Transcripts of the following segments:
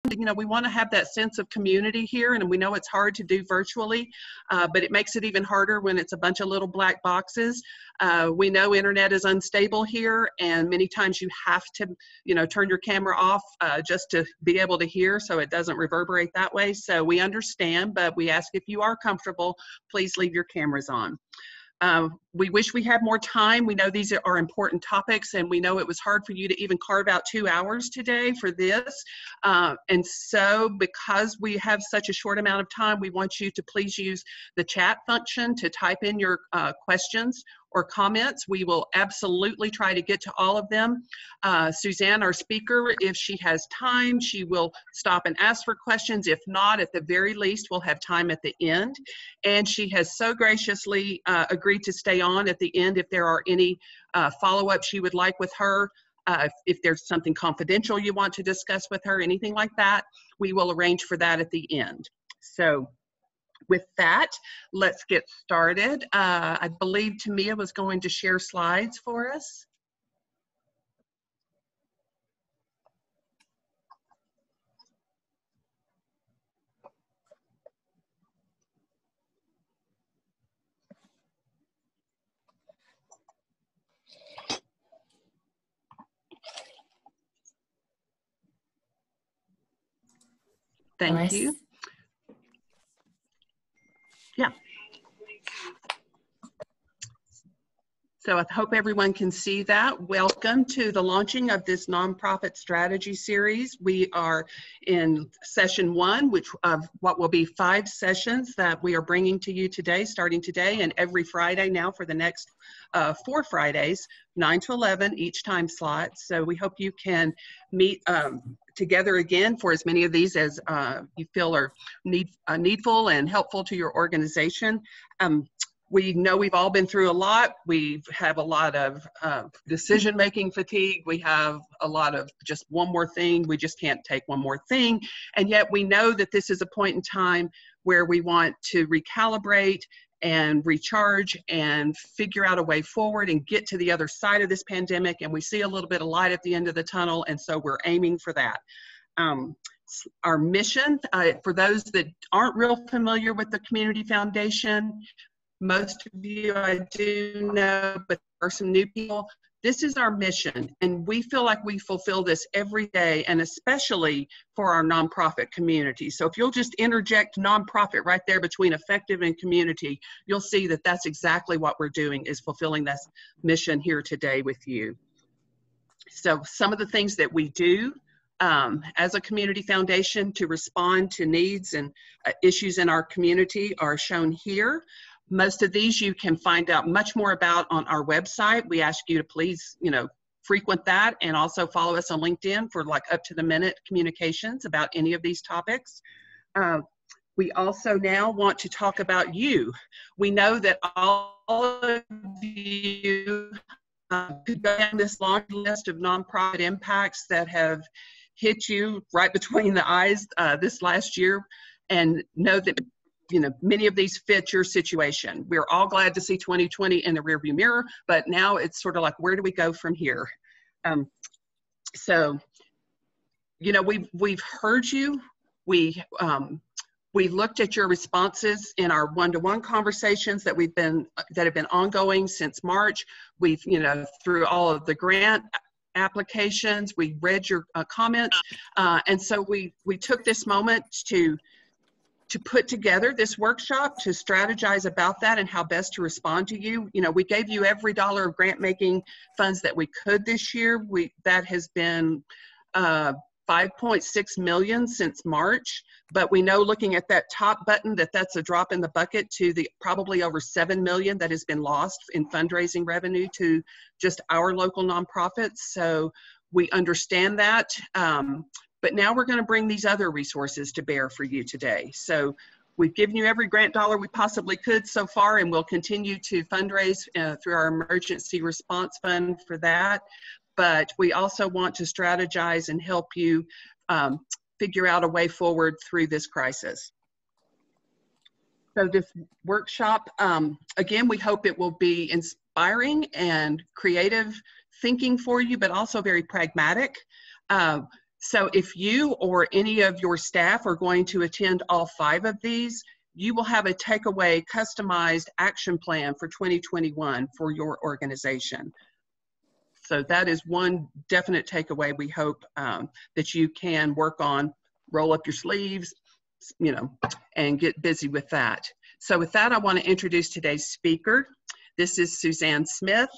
You know, we want to have that sense of community here, and we know it's hard to do virtually, but it makes it even harder when it's a bunch of little black boxes. We know internet is unstable here, and many times you have to, you know, turn your camera off just to be able to hear so it doesn't reverberate that way. So we understand, but we ask if you are comfortable, please leave your cameras on. We wish we had more time. We know these are important topics, and we know it was hard for you to even carve out 2 hours today for this. And so because we have such a short amount of time, we want you to please use the chat function to type in your questions or comments. We will absolutely try to get to all of them. Suzanne, our speaker, if she has time, she will stop and ask for questions. If not, at the very least, we'll have time at the end. And she has so graciously agreed to stay on at the end if there are any follow-ups you would like with her. If there's something confidential you want to discuss with her, anything like that, we will arrange for that at the end. So with that, let's get started. I believe Tamia was going to share slides for us. Thank you. Yeah. So I hope everyone can see that. Welcome to the launching of this nonprofit strategy series. We are in session 1, which of what will be 5 sessions that we are bringing to you today, starting today and every Friday now for the next 4 Fridays, 9 to 11 each time slot. So we hope you can meet together again for as many of these as you feel are needful and helpful to your organization. We know we've all been through a lot. We have a lot of decision-making fatigue. We have a lot of just one more thing. We just can't take one more thing. And yet we know that this is a point in time where we want to recalibrate and recharge and figure out a way forward and get to the other side of this pandemic. And we see a little bit of light at the end of the tunnel. And so we're aiming for that. Our mission, for those that aren't real familiar with the Community Foundation, most of you I do know, but there are some new people. This is our mission, and we feel like we fulfill this every day, and especially for our nonprofit community. So if you'll just interject nonprofit right there between effective and community, you'll see that that's exactly what we're doing, is fulfilling this mission here today with you. So some of the things that we do as a community foundation to respond to needs and issues in our community are shown here. Most of these you can find out much more about on our website. We ask you to please, you know, frequent that, and also follow us on LinkedIn for like up-to-the-minute communications about any of these topics. We also now want to talk about you. We know that all of you could go down this long list of nonprofit impacts that have hit you right between the eyes this last year, and know that, you know, many of these fit your situation. We're all glad to see 2020 in the rearview mirror, but now it's sort of like, where do we go from here? So, you know, we've heard you. We looked at your responses in our one-to-one conversations that have been ongoing since March. We've, you know, through all of the grant applications, we read your comments, and so we took this moment to put together this workshop to strategize about that and how best to respond to you. You know, we gave you every dollar of grant making funds that we could this year. That has been 5.6 million since March, but we know, looking at that top button, that that's a drop in the bucket to the probably over 7 million that has been lost in fundraising revenue to just our local nonprofits. So we understand that. But now we're going to bring these other resources to bear for you today. So we've given you every grant dollar we possibly could so far, and we'll continue to fundraise through our emergency response fund for that. But we also want to strategize and help you figure out a way forward through this crisis. So this workshop, again, we hope it will be inspiring and creative thinking for you, but also very pragmatic. So if you or any of your staff are going to attend all 5 of these, you will have a takeaway customized action plan for 2021 for your organization. So that is one definite takeaway we hope that you can work on, roll up your sleeves, you know, and get busy with that. So with that, I want to introduce today's speaker. This is Suzanne Smith.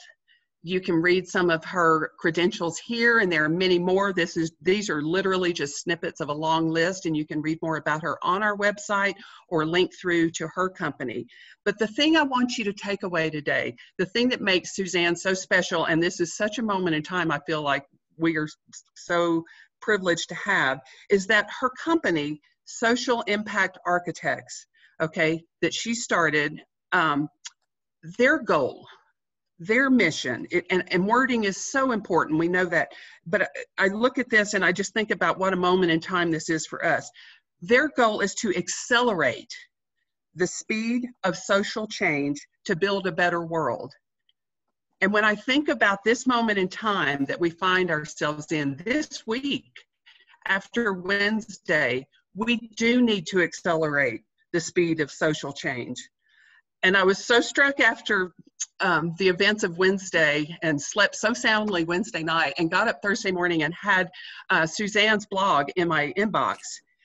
You can read some of her credentials here, and there are many more. These are literally just snippets of a long list, and you can read more about her on our website or link through to her company. But the thing I want you to take away today, the thing that makes Suzanne so special, and this is such a moment in time I feel like we are so privileged to have, is that her company, Social Impact Architects, okay, that she started, their goal, their mission, and wording is so important, we know that, but I look at this and I just think about what a moment in time this is for us. Their goal is to accelerate the speed of social change to build a better world. And when I think about this moment in time that we find ourselves in this week, after Wednesday, we do need to accelerate the speed of social change. And I was so struck after the events of Wednesday and slept so soundly Wednesday night and got up Thursday morning and had Suzanne's blog in my inbox.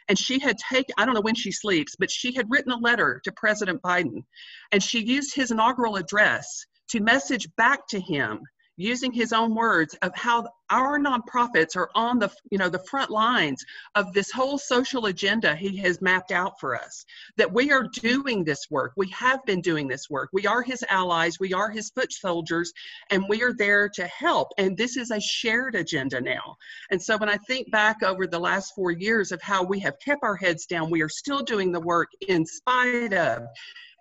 And she had taken, I don't know when she sleeps, but she had written a letter to President Biden. And she used his inaugural address to message back to him using his own words of how our nonprofits are on the, the front lines of this whole social agenda he has mapped out for us, that we are doing this work. We have been doing this work. We are his allies. We are his foot soldiers, and we are there to help. And this is a shared agenda now. And so when I think back over the last 4 years of how we have kept our heads down, we are still doing the work in spite of,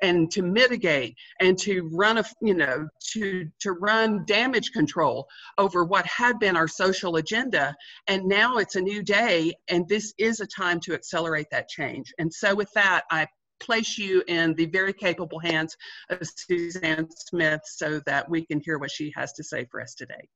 and to mitigate and to run to run damage control over what had been our social agenda. And now it's a new day, and this is a time to accelerate that change. And so with that, I place you in the very capable hands of Suzanne Smith so that we can hear what she has to say for us today.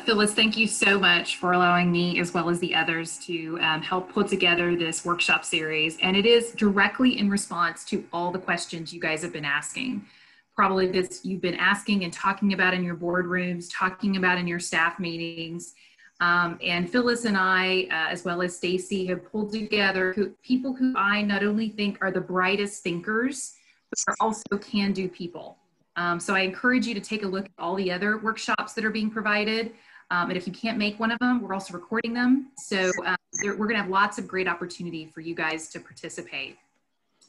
Phyllis, thank you so much for allowing me, as well as the others, to help put together this workshop series. And it is directly in response to all the questions you guys have been asking. Probably this you've been asking and talking about in your boardrooms, talking about in your staff meetings. And Phyllis and I, as well as Stacy, have pulled together people who I not only think are the brightest thinkers, but are also can-do people. So I encourage you to take a look at all the other workshops that are being provided. And if you can't make one of them, we're also recording them. So we're going to have lots of great opportunity for you guys to participate.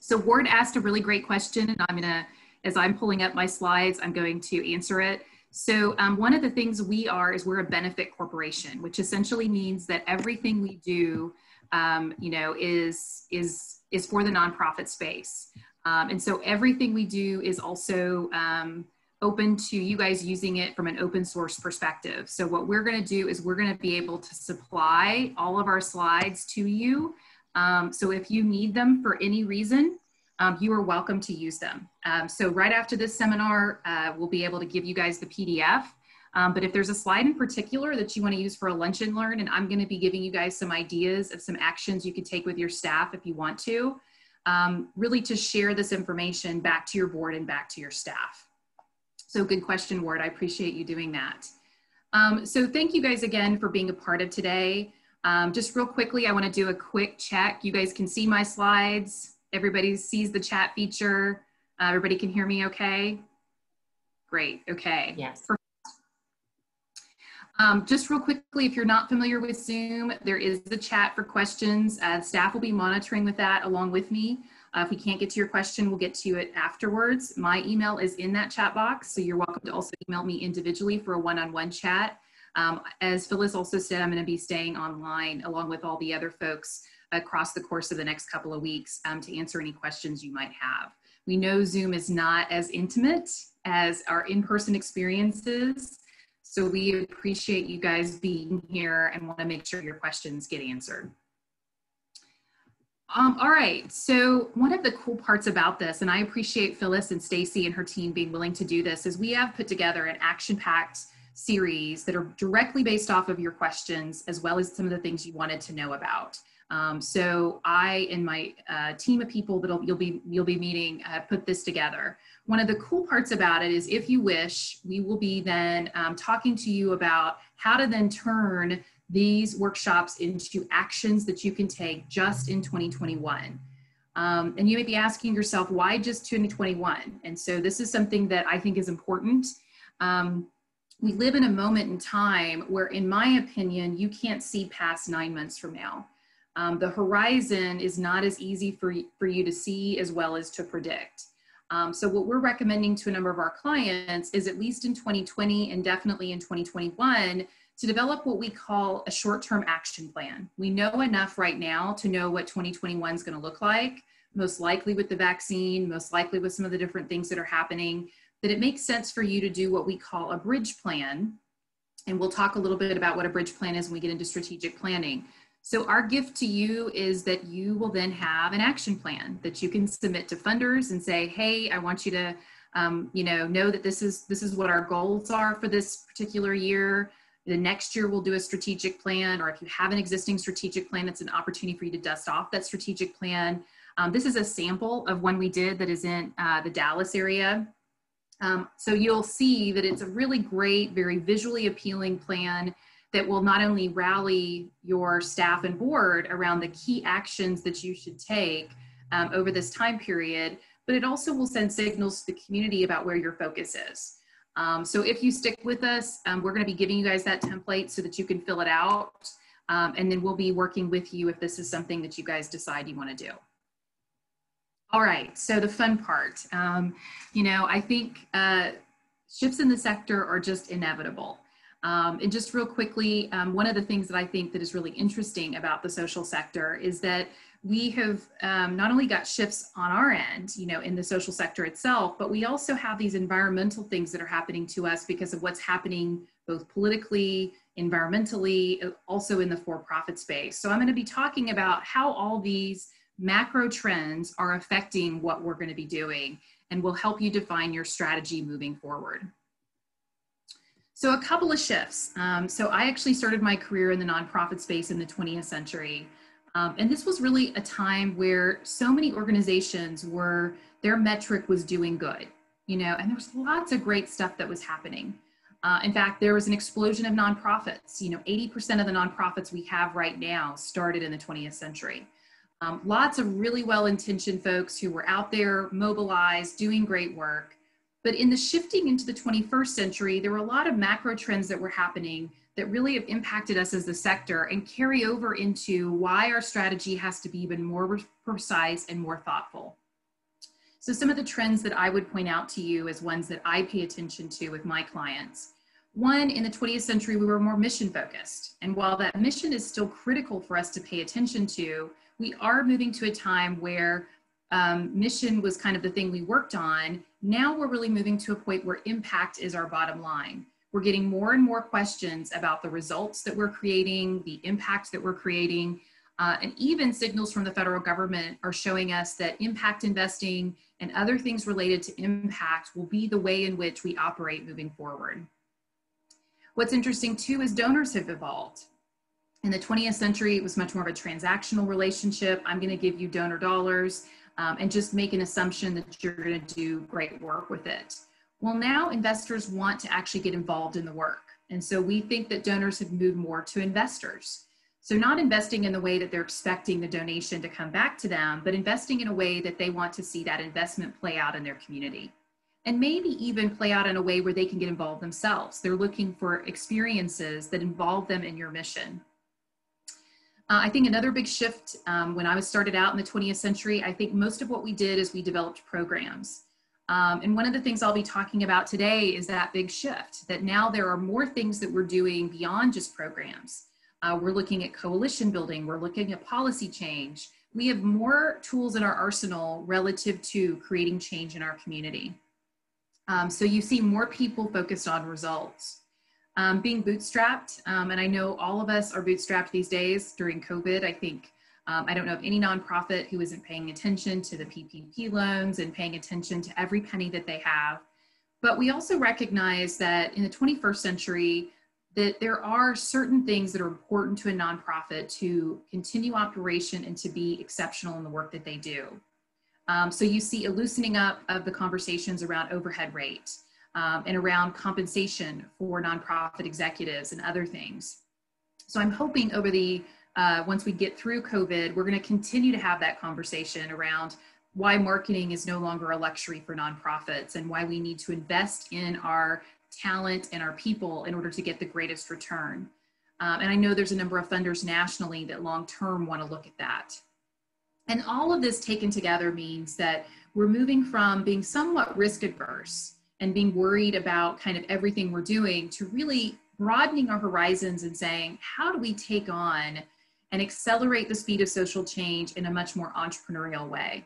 So Ward asked a really great question, and I'm going to, as I'm pulling up my slides, I'm going to answer it. So one of the things is we're a benefit corporation, which essentially means that everything we do, is for the nonprofit space. And so everything we do is also open to you guys using it from an open source perspective. So what we're going to do is we're going to be able to supply all of our slides to you. So if you need them for any reason, you are welcome to use them. So right after this seminar, we'll be able to give you guys the PDF. But if there's a slide in particular that you want to use for a lunch and learn, and I'm going to be giving you guys some ideas of some actions you could take with your staff if you want to, really to share this information back to your board and back to your staff. So good question, Ward. I appreciate you doing that. So thank you guys again for being a part of today. Just real quickly, I want to do a quick check. You guys can see my slides. Everybody sees the chat feature. Everybody can hear me okay? Great, okay. Yes. Just real quickly, if you're not familiar with Zoom, there is the chat for questions. Staff will be monitoring with that along with me. If we can't get to your question, we'll get to it afterwards. My email is in that chat box, so you're welcome to also email me individually for a one-on-one chat. As Phyllis also said, I'm going to be staying online along with all the other folks across the course of the next couple of weeks to answer any questions you might have. We know Zoom is not as intimate as our in-person experiences, so we appreciate you guys being here and want to make sure your questions get answered. All right, so one of the cool parts about this, and I appreciate Phyllis and Stacy and her team being willing to do this, is we have put together an action-packed series that are directly based off of your questions, as well as some of the things you wanted to know about. So I and my team of people that you'll be meeting put this together. One of the cool parts about it is, if you wish, we will be then talking to you about how to then turn these workshops into actions that you can take just in 2021. And you may be asking yourself, why just 2021? And so this is something that I think is important. We live in a moment in time where, in my opinion, you can't see past 9 months from now. The horizon is not as easy for you to see as well as to predict. So what we're recommending to a number of our clients is, at least in 2020 and definitely in 2021, to develop what we call a short-term action plan. We know enough right now to know what 2021 is going to look like, most likely with the vaccine, most likely with some of the different things that are happening, that it makes sense for you to do what we call a bridge plan. And we'll talk a little bit about what a bridge plan is when we get into strategic planning. So our gift to you is that you will then have an action plan that you can submit to funders and say, hey, I want you to know that this is what our goals are for this particular year. The next year we'll do a strategic plan, or if you have an existing strategic plan, it's an opportunity for you to dust off that strategic plan. This is a sample of one we did that is in the Dallas area. So you'll see that it's a really great, very visually appealing plan that will not only rally your staff and board around the key actions that you should take over this time period, but it also will send signals to the community about where your focus is. So if you stick with us, we're going to be giving you guys that template so that you can fill it out. And then we'll be working with you if this is something that you guys decide you want to do. All right, so the fun part. I think shifts in the sector are just inevitable. And just real quickly, one of the things that I think that is really interesting about the social sector is that we have not only got shifts on our end, in the social sector itself, but we also have these environmental things that are happening to us because of what's happening both politically, environmentally, also in the for-profit space. So I'm going to be talking about how all these macro trends are affecting what we're going to be doing, and will help you define your strategy moving forward. So a couple of shifts. So I actually started my career in the nonprofit space in the 20th century. And this was really a time where so many organizations their metric was doing good, and there was lots of great stuff that was happening. In fact, there was an explosion of nonprofits. 80% of the nonprofits we have right now started in the 20th century. Lots of really well-intentioned folks who were out there, mobilized, doing great work. But in the shifting into the 21st century, there were a lot of macro trends that were happening that really have impacted us as the sector and carry over into why our strategy has to be even more precise and more thoughtful. So some of the trends that I would point out to you as ones that I pay attention to with my clients. One, in the 20th century, we were more mission focused. And while that mission is still critical for us to pay attention to, we are moving to a time where mission was kind of the thing we worked on. Now we're really moving to a point where impact is our bottom line. We're getting more and more questions about the results that we're creating, the impact that we're creating, and even signals from the federal government are showing us that impact investing and other things related to impact will be the way in which we operate moving forward. What's interesting too is donors have evolved. In the 20th century, it was much more of a transactional relationship. I'm going to give you donor dollars and just make an assumption that you're going to do great work with it. Well, now investors want to actually get involved in the work. And so we think that donors have moved more to investors. So not investing in the way that they're expecting the donation to come back to them, but investing in a way that they want to see that investment play out in their community. And maybe even play out in a way where they can get involved themselves. They're looking for experiences that involve them in your mission. I think another big shift when I was started out in the 20th century, I think most of what we did is we developed programs. And one of the things I'll be talking about today is that big shift, that now there are more things that we're doing beyond just programs. We're looking at coalition building, we're looking at policy change. We have more tools in our arsenal relative to creating change in our community. So you see more people focused on results. Being bootstrapped, and I know all of us are bootstrapped these days during COVID. I think, I don't know of any nonprofit who isn't paying attention to the PPP loans and paying attention to every penny that they have. But we also recognize that in the 21st century, that there are certain things that are important to a nonprofit to continue operation and to be exceptional in the work that they do. So you see a loosening up of the conversations around overhead rate and around compensation for nonprofit executives and other things. So I'm hoping over the, once we get through COVID, we're going to continue to have that conversation around why marketing is no longer a luxury for nonprofits and why we need to invest in our talent and our people in order to get the greatest return. And I know there's a number of funders nationally that long-term want to look at that. And all of this taken together means that we're moving from being somewhat risk adverse and being worried about kind of everything we're doing to really broadening our horizons and saying, how do we take on and accelerate the speed of social change in a much more entrepreneurial way?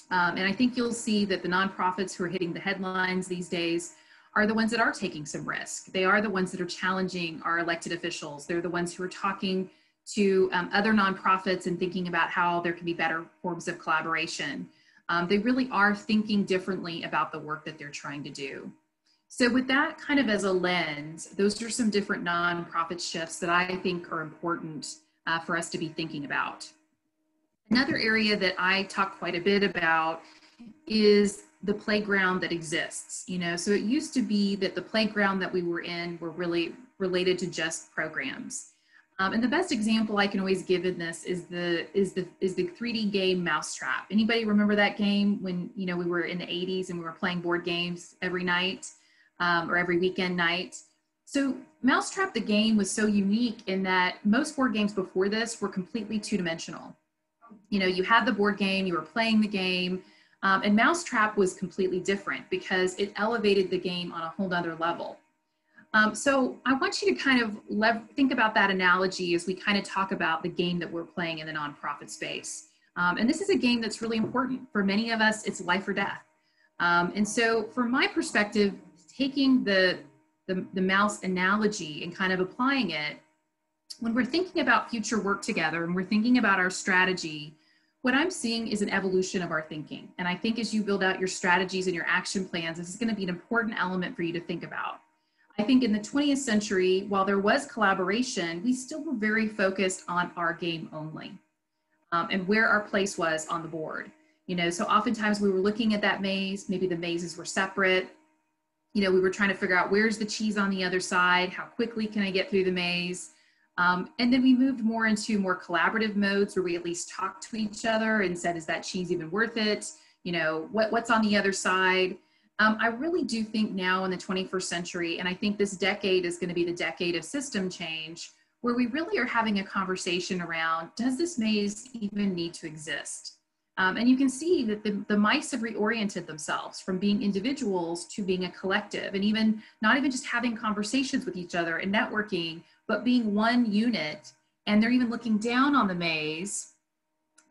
And I think you'll see that the nonprofits who are hitting the headlines these days are the ones that are taking some risk. They are the ones that are challenging our elected officials. They're the ones who are talking to other nonprofits and thinking about how there can be better forms of collaboration. They really are thinking differently about the work that they're trying to do. So with that kind of as a lens, those are some different nonprofit shifts that I think are important for us to be thinking about. Another area that I talk quite a bit about is the playground that exists. You know, so it used to be that the playground that we were in were really related to just programs. And the best example I can always give in this is the 3D game Mousetrap. Anybody remember that game when, you know, we were in the 80s and we were playing board games every night or every weekend night? So Mousetrap, the game, was so unique in that most board games before this were completely two-dimensional. You know, you had the board game, you were playing the game, and Mousetrap was completely different because it elevated the game on a whole nother level. So I want you to kind of think about that analogy as we kind of talk about the game that we're playing in the nonprofit space. And this is a game that's really important. For many of us, it's life or death. And so from my perspective, taking the mouse analogy and kind of applying it, when we're thinking about future work together and we're thinking about our strategy, what I'm seeing is an evolution of our thinking. And I think as you build out your strategies and your action plans, this is going to be an important element for you to think about. I think in the 20th century, while there was collaboration, we still were very focused on our game only and where our place was on the board. You know, so oftentimes we were looking at that maze, maybe the mazes were separate. You know, we were trying to figure out where's the cheese on the other side, how quickly can I get through the maze? And then we moved more into more collaborative modes where we at least talked to each other and said, is that cheese even worth it? You know, what's on the other side? I really do think now in the 21st century, and I think this decade is going to be the decade of system change, where we really are having a conversation around, does this maze even need to exist? And you can see that the mice have reoriented themselves from being individuals to being a collective, and even not even just having conversations with each other and networking, but being one unit. And they're even looking down on the maze,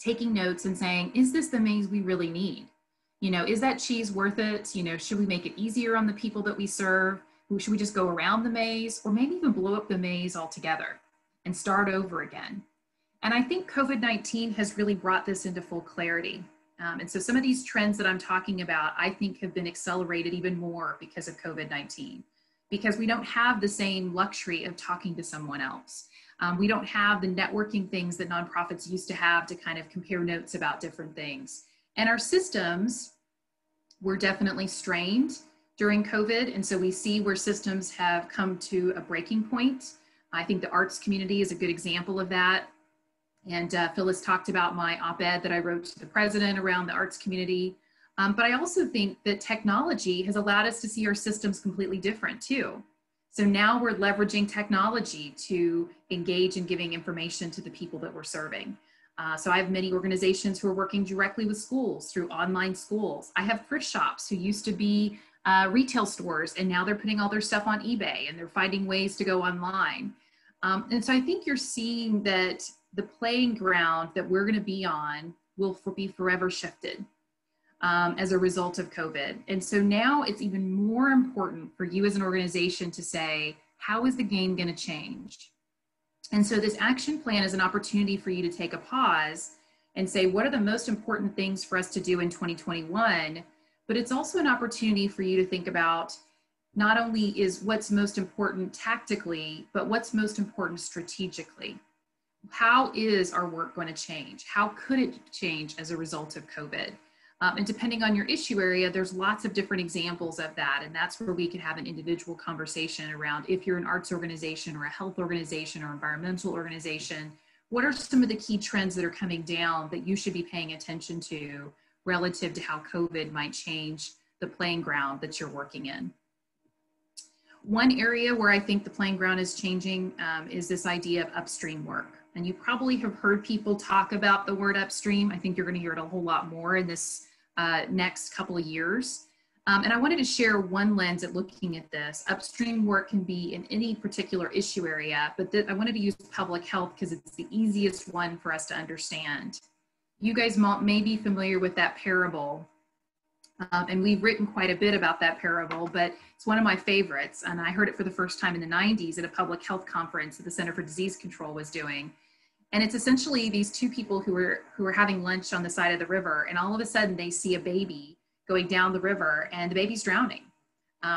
taking notes and saying, is this the maze we really need? You know, is that cheese worth it? You know, should we make it easier on the people that we serve? Should we just go around the maze or maybe even blow up the maze altogether and start over again? And I think COVID-19 has really brought this into full clarity. And so some of these trends that I'm talking about, I think have been accelerated even more because of COVID-19, because we don't have the same luxury of talking to someone else. We don't have the networking things that nonprofits used to have to kind of compare notes about different things. And our systems were definitely strained during COVID. And so we see where systems have come to a breaking point. I think the arts community is a good example of that. And Phyllis talked about my op-ed that I wrote to the president around the arts community. But I also think that technology has allowed us to see our systems completely different too. So now we're leveraging technology to engage in giving information to the people that we're serving. So I have many organizations who are working directly with schools through online schools. I have thrift shops who used to be retail stores, and now they're putting all their stuff on eBay and they're finding ways to go online. And so I think you're seeing that the playing ground that we're going to be on will be forever shifted as a result of COVID. And so now it's even more important for you as an organization to say, how is the game going to change? And so this action plan is an opportunity for you to take a pause and say, what are the most important things for us to do in 2021 but it's also an opportunity for you to think about not only is what's most important tactically, but what's most important strategically. How is our work going to change? How could it change as a result of COVID? And depending on your issue area, there's lots of different examples of that. And that's where we could have an individual conversation around, if you're an arts organization or a health organization or environmental organization, what are some of the key trends that are coming down that you should be paying attention to relative to how COVID might change the playing ground that you're working in? One area where I think the playing ground is changing is this idea of upstream work. And you probably have heard people talk about the word upstream. I think you're going to hear it a whole lot more in this next couple of years. And I wanted to share one lens at looking at this. Upstream work can be in any particular issue area, but I wanted to use public health because it's the easiest one for us to understand. You guys may be familiar with that parable. And we've written quite a bit about that parable, but it's one of my favorites. And I heard it for the first time in the 90s at a public health conference that the Center for Disease Control was doing. And it's essentially these two people who are having lunch on the side of the river, and all of a sudden they see a baby going down the river and the baby's drowning.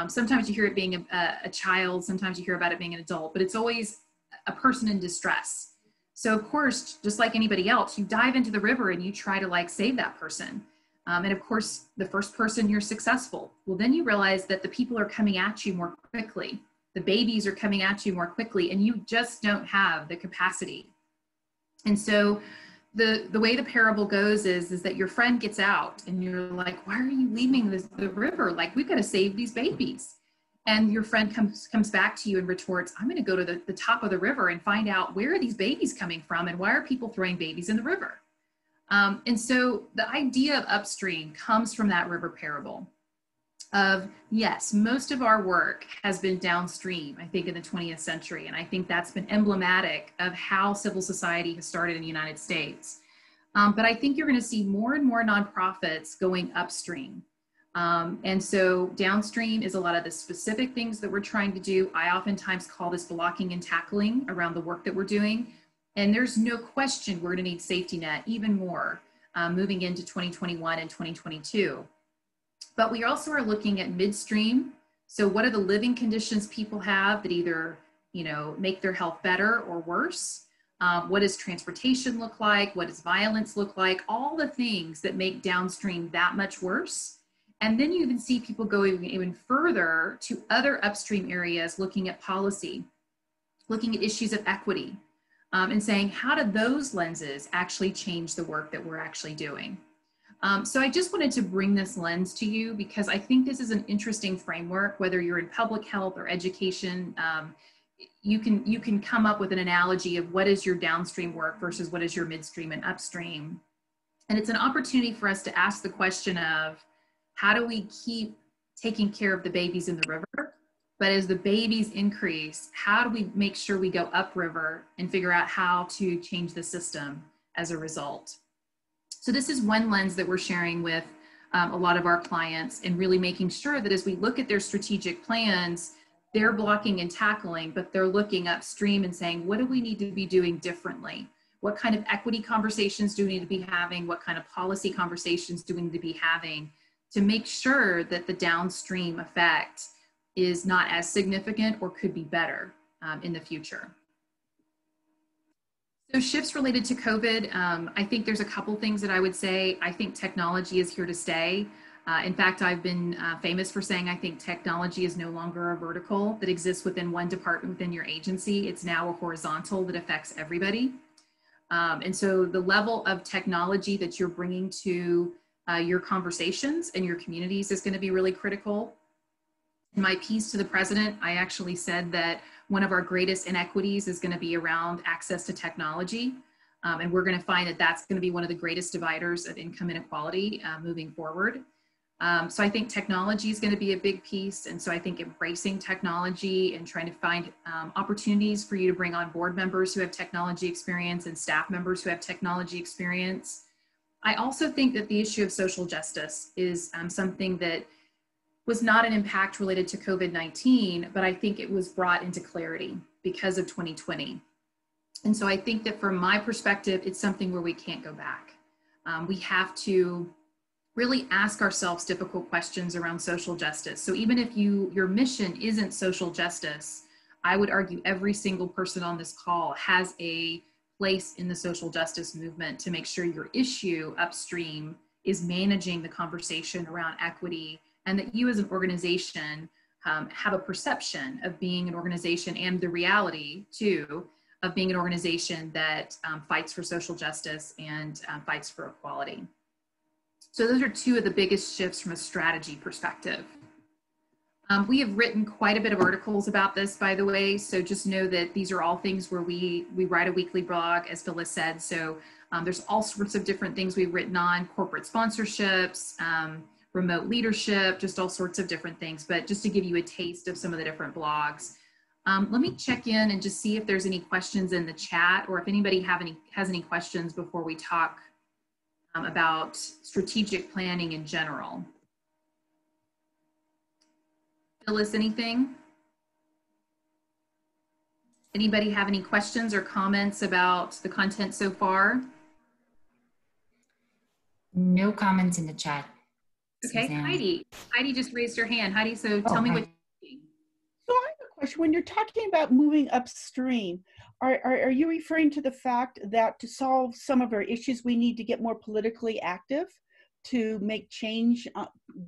Sometimes you hear it being a child, sometimes you hear about it being an adult, but it's always a person in distress. So of course, just like anybody else, you dive into the river and you try to like save that person. And of course, the first person, you're successful. Well, then you realize that the people are coming at you more quickly. The babies are coming at you more quickly, and you just don't have the capacity. And so the way the parable goes is that your friend gets out and you're like, why are you leaving the river? Like, we've got to save these babies. And your friend comes back to you and retorts, I'm going to go to the top of the river and find out, where are these babies coming from and why are people throwing babies in the river? And so the idea of upstream comes from that river parable of, yes, most of our work has been downstream, I think, in the 20th century. And I think that's been emblematic of how civil society has started in the United States. But I think you're going to see more and more nonprofits going upstream. And so downstream is a lot of the specific things that we're trying to do. I oftentimes call this blocking and tackling around the work that we're doing. And there's no question we're going to need safety net even more moving into 2021 and 2022. But we also are looking at midstream. So what are the living conditions people have that either, make their health better or worse? What does transportation look like? What does violence look like? All the things that make downstream that much worse. And then you even see people going even further to other upstream areas, looking at policy, looking at issues of equity, and saying, how do those lenses actually change the work that we're actually doing? So I just wanted to bring this lens to you because I think this is an interesting framework, whether you're in public health or education. You can come up with an analogy of what is your downstream work versus what is your midstream and upstream. And it's an opportunity for us to ask the question of, how do we keep taking care of the babies in the river? But as the babies increase, how do we make sure we go upriver and figure out how to change the system as a result? So this is one lens that we're sharing with a lot of our clients, and really making sure that as we look at their strategic plans, they're blocking and tackling, but they're looking upstream and saying, what do we need to be doing differently? What kind of equity conversations do we need to be having? What kind of policy conversations do we need to be having to make sure that the downstream effect is not as significant or could be better in the future? So shifts related to COVID, I think there's a couple things that I would say. I think technology is here to stay. In fact, I've been famous for saying I think technology is no longer a vertical that exists within one department within your agency. It's now a horizontal that affects everybody. And so the level of technology that you're bringing to your conversations and your communities is going to be really critical. In my piece to the president, I actually said that one of our greatest inequities is going to be around access to technology. And we're going to find that that's going to be one of the greatest dividers of income inequality moving forward. So I think technology is going to be a big piece. And so I think embracing technology and trying to find opportunities for you to bring on board members who have technology experience and staff members who have technology experience. I also think that the issue of social justice is something that was not an impact related to COVID-19, but I think it was brought into clarity because of 2020. And so I think that from my perspective, it's something where we can't go back. We have to really ask ourselves difficult questions around social justice. So even if your mission isn't social justice, I would argue every single person on this call has a place in the social justice movement to make sure your issue upstream is managing the conversation around equity, and that you as an organization have a perception of being an organization, and the reality too of being an organization that fights for social justice and fights for equality. So those are two of the biggest shifts from a strategy perspective. We have written quite a bit of articles about this, by the way, so just know that these are all things where we write a weekly blog, as Phyllis said. So there's all sorts of different things we've written on: corporate sponsorships, remote leadership, just all sorts of different things. But just to give you a taste of some of the different blogs. Let me check in and just see if there's any questions in the chat, or if anybody has any questions before we talk about strategic planning in general. Phyllis, anything? Anybody have any questions or comments about the content so far? No comments in the chat. Okay, Suzanne. Heidi just raised her hand. Heidi, so tell me what you're thinking. So I have a question. When you're talking about moving upstream, are you referring to the fact that to solve some of our issues, we need to get more politically active to make change,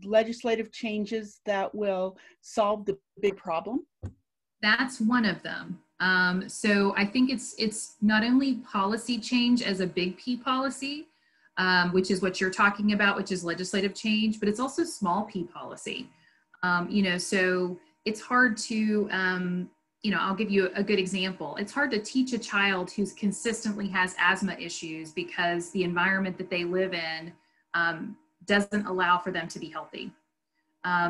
legislative changes that will solve the big problem? That's one of them. So I think it's not only policy change as a big P policy, which is what you're talking about, which is legislative change, but it's also small P policy. So it's hard to, I'll give you a good example. It's hard to teach a child who consistently has asthma issues because the environment that they live in doesn't allow for them to be healthy.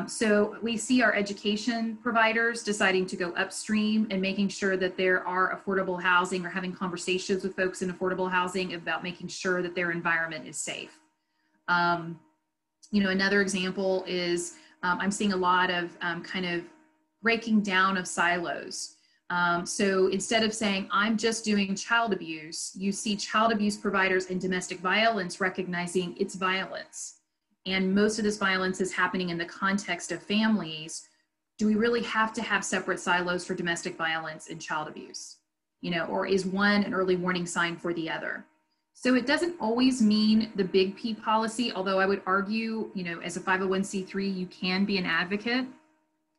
So we see our education providers deciding to go upstream and making sure that there are affordable housing, or having conversations with folks in affordable housing about making sure that their environment is safe. Another example is I'm seeing a lot of kind of breaking down of silos. So instead of saying, I'm just doing child abuse, you see child abuse providers and domestic violence recognizing it's violence. And most of this violence is happening in the context of families. Do we really have to have separate silos for domestic violence and child abuse? Or is one an early warning sign for the other? So it doesn't always mean the big P policy, although I would argue, as a 501c3, you can be an advocate,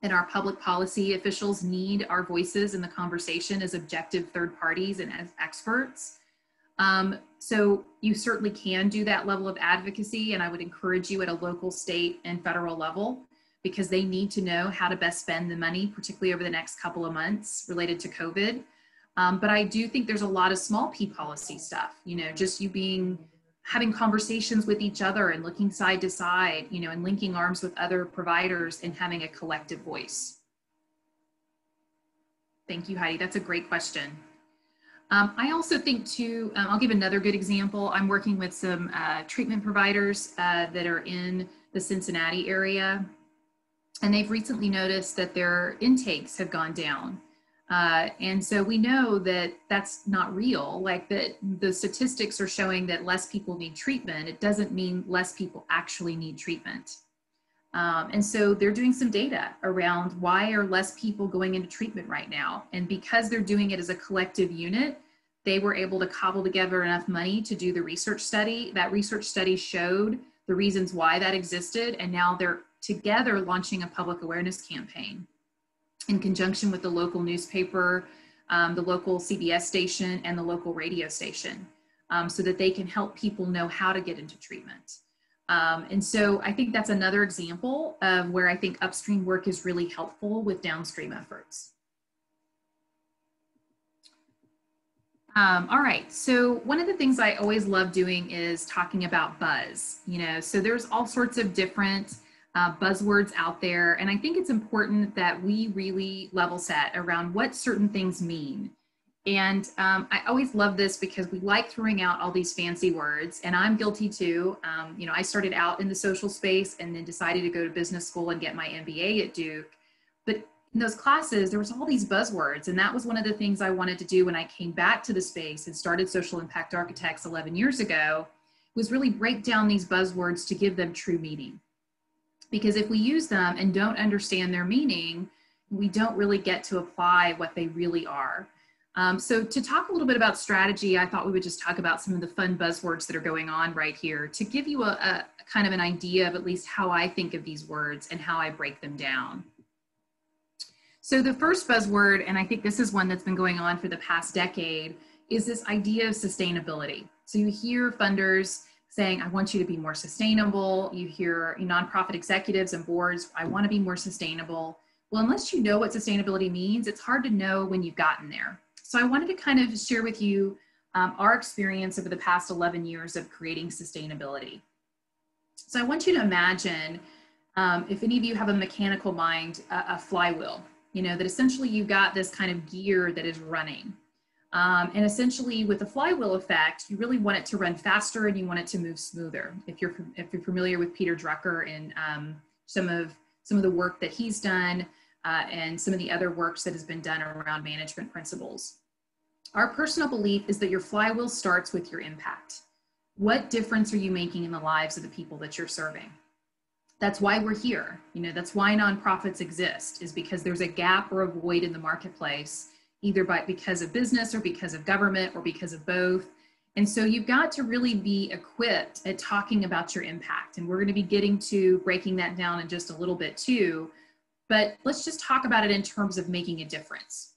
and our public policy officials need our voices in the conversation as objective third parties and as experts. So you certainly can do that level of advocacy, and I would encourage you at a local, state, and federal level, because they need to know how to best spend the money, particularly over the next couple of months related to COVID. But I do think there's a lot of small P policy stuff, just having conversations with each other and looking side to side, and linking arms with other providers and having a collective voice. Thank you, Heidi. That's a great question. I also think too, I'll give another good example. I'm working with some treatment providers that are in the Cincinnati area, and they've recently noticed that their intakes have gone down. And so we know that that's not real, like that the statistics are showing that less people need treatment. It doesn't mean less people actually need treatment. And so they're doing some data around why are less people going into treatment right now. And because they're doing it as a collective unit, they were able to cobble together enough money to do the research study. That research study showed the reasons why that existed. And now they're together launching a public awareness campaign in conjunction with the local newspaper, the local CBS station, and the local radio station, so that they can help people know how to get into treatment. And so I think that's another example of where I think upstream work is really helpful with downstream efforts. All right, so one of the things I always love doing is talking about buzz, so there's all sorts of different buzzwords out there. And I think it's important that we really level set around what certain things mean. And I always love this because we like throwing out all these fancy words, and I'm guilty too. I started out in the social space and then decided to go to business school and get my MBA at Duke. But in those classes, there was all these buzzwords, and that was one of the things I wanted to do when I came back to the space and started Social Impact Architects 11 years ago, was really break down these buzzwords to give them true meaning. Because if we use them and don't understand their meaning, we don't really get to apply what they really are. So to talk a little bit about strategy, I thought we would just talk about some of the fun buzzwords that are going on right here to give you a kind of an idea of at least how I think of these words and how I break them down. So the first buzzword, and I think this is one that's been going on for the past decade, is this idea of sustainability. So you hear funders saying, I want you to be more sustainable. You hear nonprofit executives and boards, I want to be more sustainable. Well, unless you know what sustainability means, it's hard to know when you've gotten there. So I wanted to kind of share with you our experience over the past 11 years of creating sustainability. So I want you to imagine, if any of you have a mechanical mind, a flywheel, that essentially you've got this kind of gear that is running. And essentially with the flywheel effect, you really want it to run faster and you want it to move smoother. If you're familiar with Peter Drucker and some of the work that he's done and some of the other works that has been done around management principles. Our personal belief is that your flywheel starts with your impact. What difference are you making in the lives of the people that you're serving? That's why we're here. That's why nonprofits exist, is because there's a gap or a void in the marketplace, either because of business or because of government or because of both. And so you've got to really be equipped at talking about your impact. And we're going to be getting to breaking that down in just a little bit too. But let's just talk about it in terms of making a difference.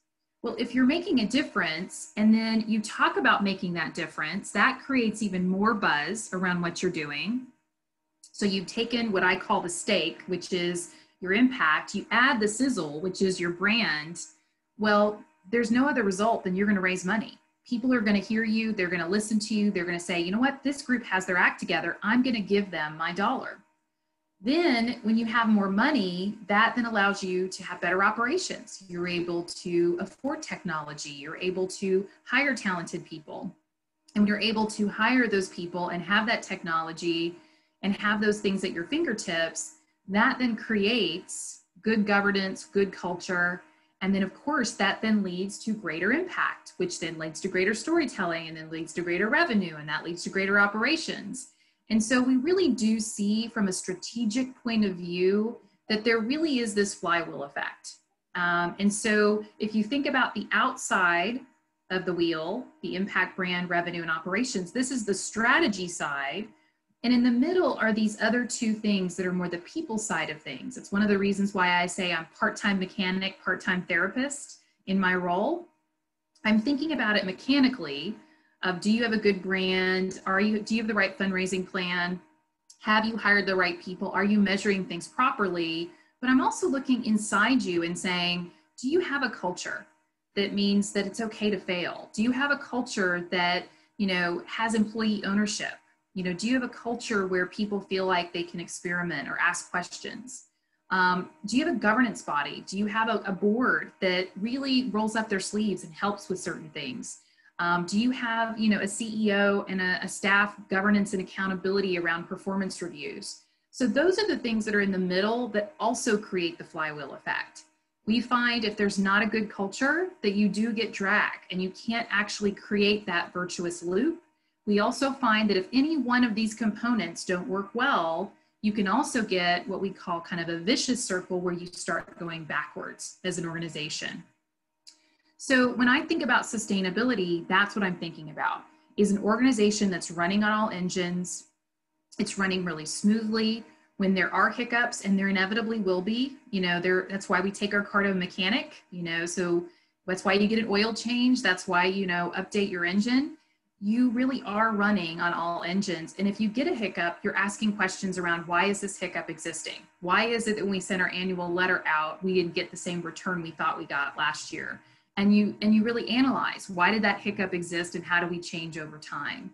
Well, if you're making a difference and then you talk about making that difference, that creates even more buzz around what you're doing. So you've taken what I call the steak, which is your impact. You add the sizzle, which is your brand. Well, there's no other result than you're going to raise money. People are going to hear you. They're going to listen to you. They're going to say, you know what, this group has their act together. I'm going to give them my dollar. Then when you have more money, that then allows you to have better operations. You're able to afford technology. You're able to hire talented people. And when you're able to hire those people and have that technology and have those things at your fingertips, that then creates good governance, good culture. And then of course, that then leads to greater impact, which then leads to greater storytelling and then leads to greater revenue, and that leads to greater operations. And so we really do see from a strategic point of view that there really is this flywheel effect. And so if you think about the outside of the wheel, the impact, brand, revenue, and operations, this is the strategy side. And in the middle are these other two things that are more the people side of things. It's one of the reasons why I say I'm part-time mechanic, part-time therapist in my role. I'm thinking about it mechanically. Do you have a good brand? Do you have the right fundraising plan? Have you hired the right people? Are you measuring things properly? But I'm also looking inside you and saying, do you have a culture that means that it's okay to fail? Do you have a culture that, has employee ownership? Do you have a culture where people feel like they can experiment or ask questions? Do you have a governance body? Do you have a board that really rolls up their sleeves and helps with certain things? Do you have, a CEO and a staff governance and accountability around performance reviews? So those are the things that are in the middle that also create the flywheel effect. We find if there's not a good culture that you do get drag and you can't actually create that virtuous loop. We also find that if any one of these components don't work well, you can also get what we call kind of a vicious circle where you start going backwards as an organization. So when I think about sustainability, that's what I'm thinking about, is an organization that's running on all engines. It's running really smoothly. When there are hiccups, and there inevitably will be, that's why we take our car to a mechanic, so that's why you get an oil change. That's why, update your engine. You really are running on all engines. And if you get a hiccup, you're asking questions around, why is this hiccup existing? Why is it that when we sent our annual letter out, we didn't get the same return we thought we got last year? And you really analyze, why did that hiccup exist and how do we change over time?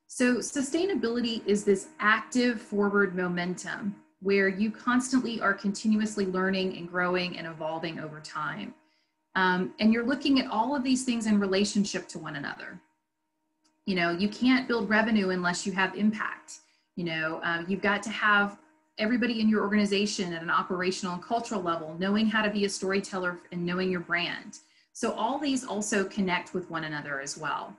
So sustainability is this active forward momentum where you constantly are continuously learning and growing and evolving over time. And you're looking at all of these things in relationship to one another. You can't build revenue unless you have impact. You've got to have everybody in your organization at an operational and cultural level knowing how to be a storyteller and knowing your brand. So all these also connect with one another as well.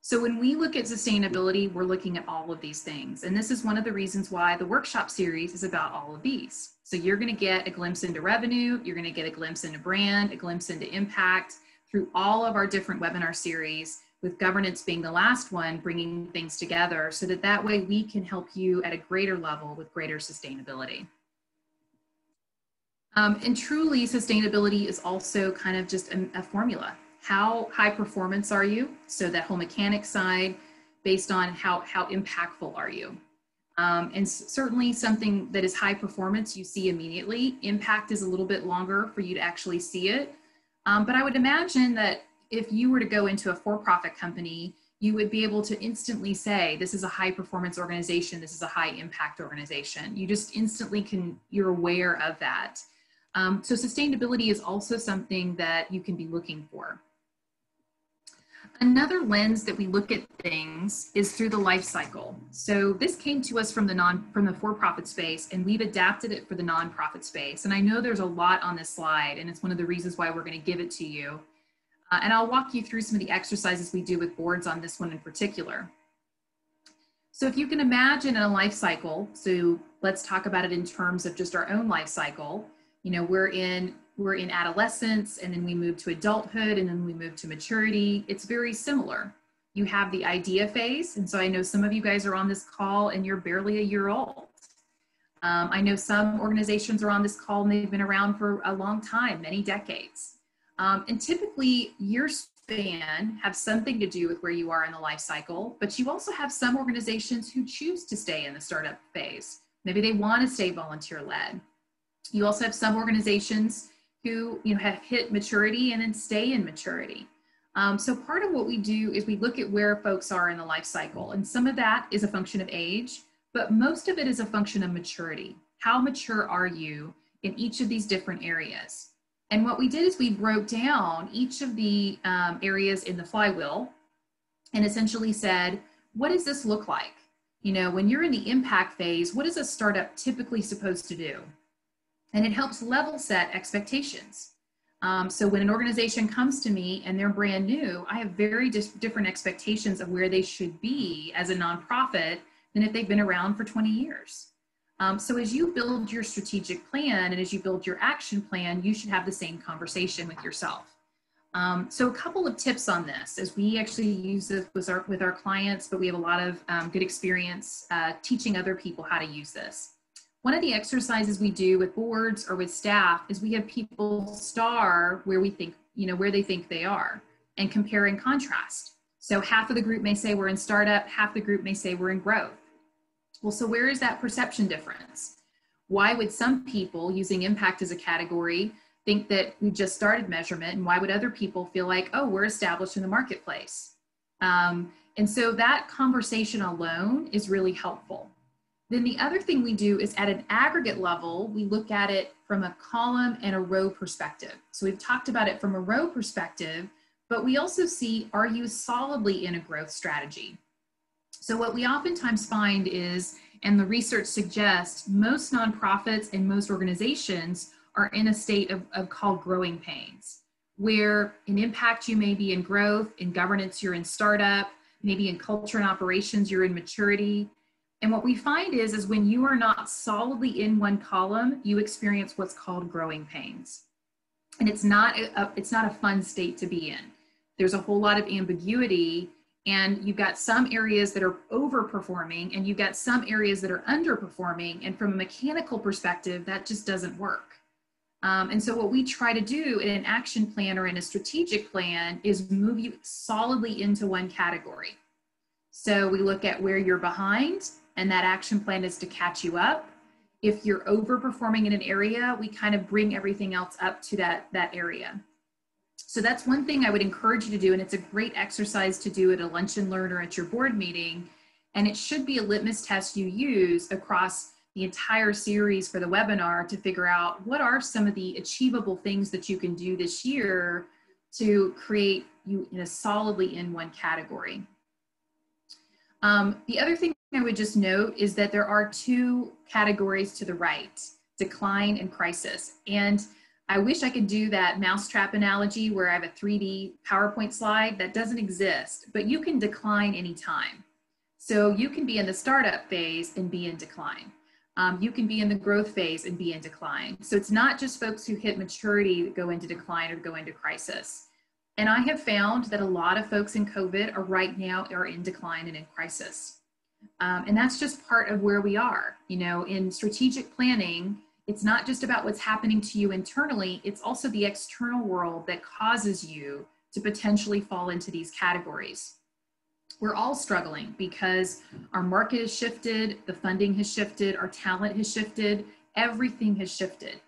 So when we look at sustainability, we're looking at all of these things. And this is one of the reasons why the workshop series is about all of these. So you're going to get a glimpse into revenue, you're going to get a glimpse into brand, a glimpse into impact through all of our different webinar series, with governance being the last one, bringing things together so that that way we can help you at a greater level with greater sustainability. And truly, sustainability is also kind of just a formula. How high performance are you? So that whole mechanics side, based on how impactful are you? And certainly something that is high performance, you see immediately. Impact is a little bit longer for you to actually see it. But I would imagine that if you were to go into a for-profit company, you would be able to instantly say, this is a high performance organization, this is a high impact organization. You just instantly you're aware of that. So sustainability is also something that you can be looking for. Another lens that we look at things is through the life cycle. So this came to us from the for-profit space, and we've adapted it for the nonprofit space. And I know there's a lot on this slide, and it's one of the reasons why we're going to give it to you. And I'll walk you through some of the exercises we do with boards on this one in particular. So if you can imagine in a life cycle, so let's talk about it in terms of just our own life cycle. You know, we're in adolescence, and then we move to adulthood, and then we move to maturity. It's very similar. You have the idea phase. And so I know some of you guys are on this call and you're barely a year old. I know some organizations are on this call and they've been around for a long time, many decades. And typically year span have something to do with where you are in the life cycle, but you also have some organizations who choose to stay in the startup phase. Maybe they want to stay volunteer led. You also have some organizations who have hit maturity and then stay in maturity. So part of what we do is we look at where folks are in the life cycle, and some of that is a function of age, but most of it is a function of maturity. How mature are you in each of these different areas? And what we did is we broke down each of the areas in the flywheel and essentially said, what does this look like? You know, when you're in the impact phase, what is a startup typically supposed to do? And it helps level set expectations. So when an organization comes to me and they're brand new, I have very different expectations of where they should be as a nonprofit than if they've been around for 20 years. So as you build your strategic plan and as you build your action plan, you should have the same conversation with yourself. So a couple of tips on this, as we actually use this with our clients, but we have a lot of good experience teaching other people how to use this. One of the exercises we do with boards or with staff is we have people star where we think, where they think they are, and compare and contrast. So half of the group may say we're in startup, half the group may say we're in growth. Well, so where is that perception difference? Why would some people, using impact as a category, think that we just started measurement, and why would other people feel like, oh, we're established in the marketplace? And so that conversation alone is really helpful. Then the other thing we do is at an aggregate level, we look at it from a column and a row perspective. So we've talked about it from a row perspective, but we also see, are you solidly in a growth strategy? So what we oftentimes find is, and the research suggests, most nonprofits and most organizations are in a state of called growing pains, where in impact you may be in growth, in governance you're in startup, maybe in culture and operations you're in maturity. And what we find is when you are not solidly in one column, you experience what's called growing pains. And it's not a fun state to be in. There's a whole lot of ambiguity, and you've got some areas that are overperforming and you've got some areas that are underperforming. And from a mechanical perspective, that just doesn't work. And so what we try to do in an action plan or in a strategic plan is move you solidly into one category. So we look at where you're behind, and that action plan is to catch you up. If you're overperforming in an area, we kind of bring everything else up to that area. So that's one thing I would encourage you to do, and it's a great exercise to do at a lunch and learn or at your board meeting. And it should be a litmus test you use across the entire series for the webinar to figure out what are some of the achievable things that you can do this year to create you solidly in one category. The other thing I would just note is that there are two categories to the right, decline and crisis. And I wish I could do that mousetrap analogy where I have a 3D PowerPoint slide. That doesn't exist, but you can decline anytime. So you can be in the startup phase and be in decline. You can be in the growth phase and be in decline. So it's not just folks who hit maturity that go into decline or go into crisis. And I have found that a lot of folks in COVID are right now are in decline and in crisis. And that's just part of where we are. You know, in strategic planning, it's not just about what's happening to you internally, it's also the external world that causes you to potentially fall into these categories. We're all struggling because our market has shifted, the funding has shifted, our talent has shifted, everything has shifted.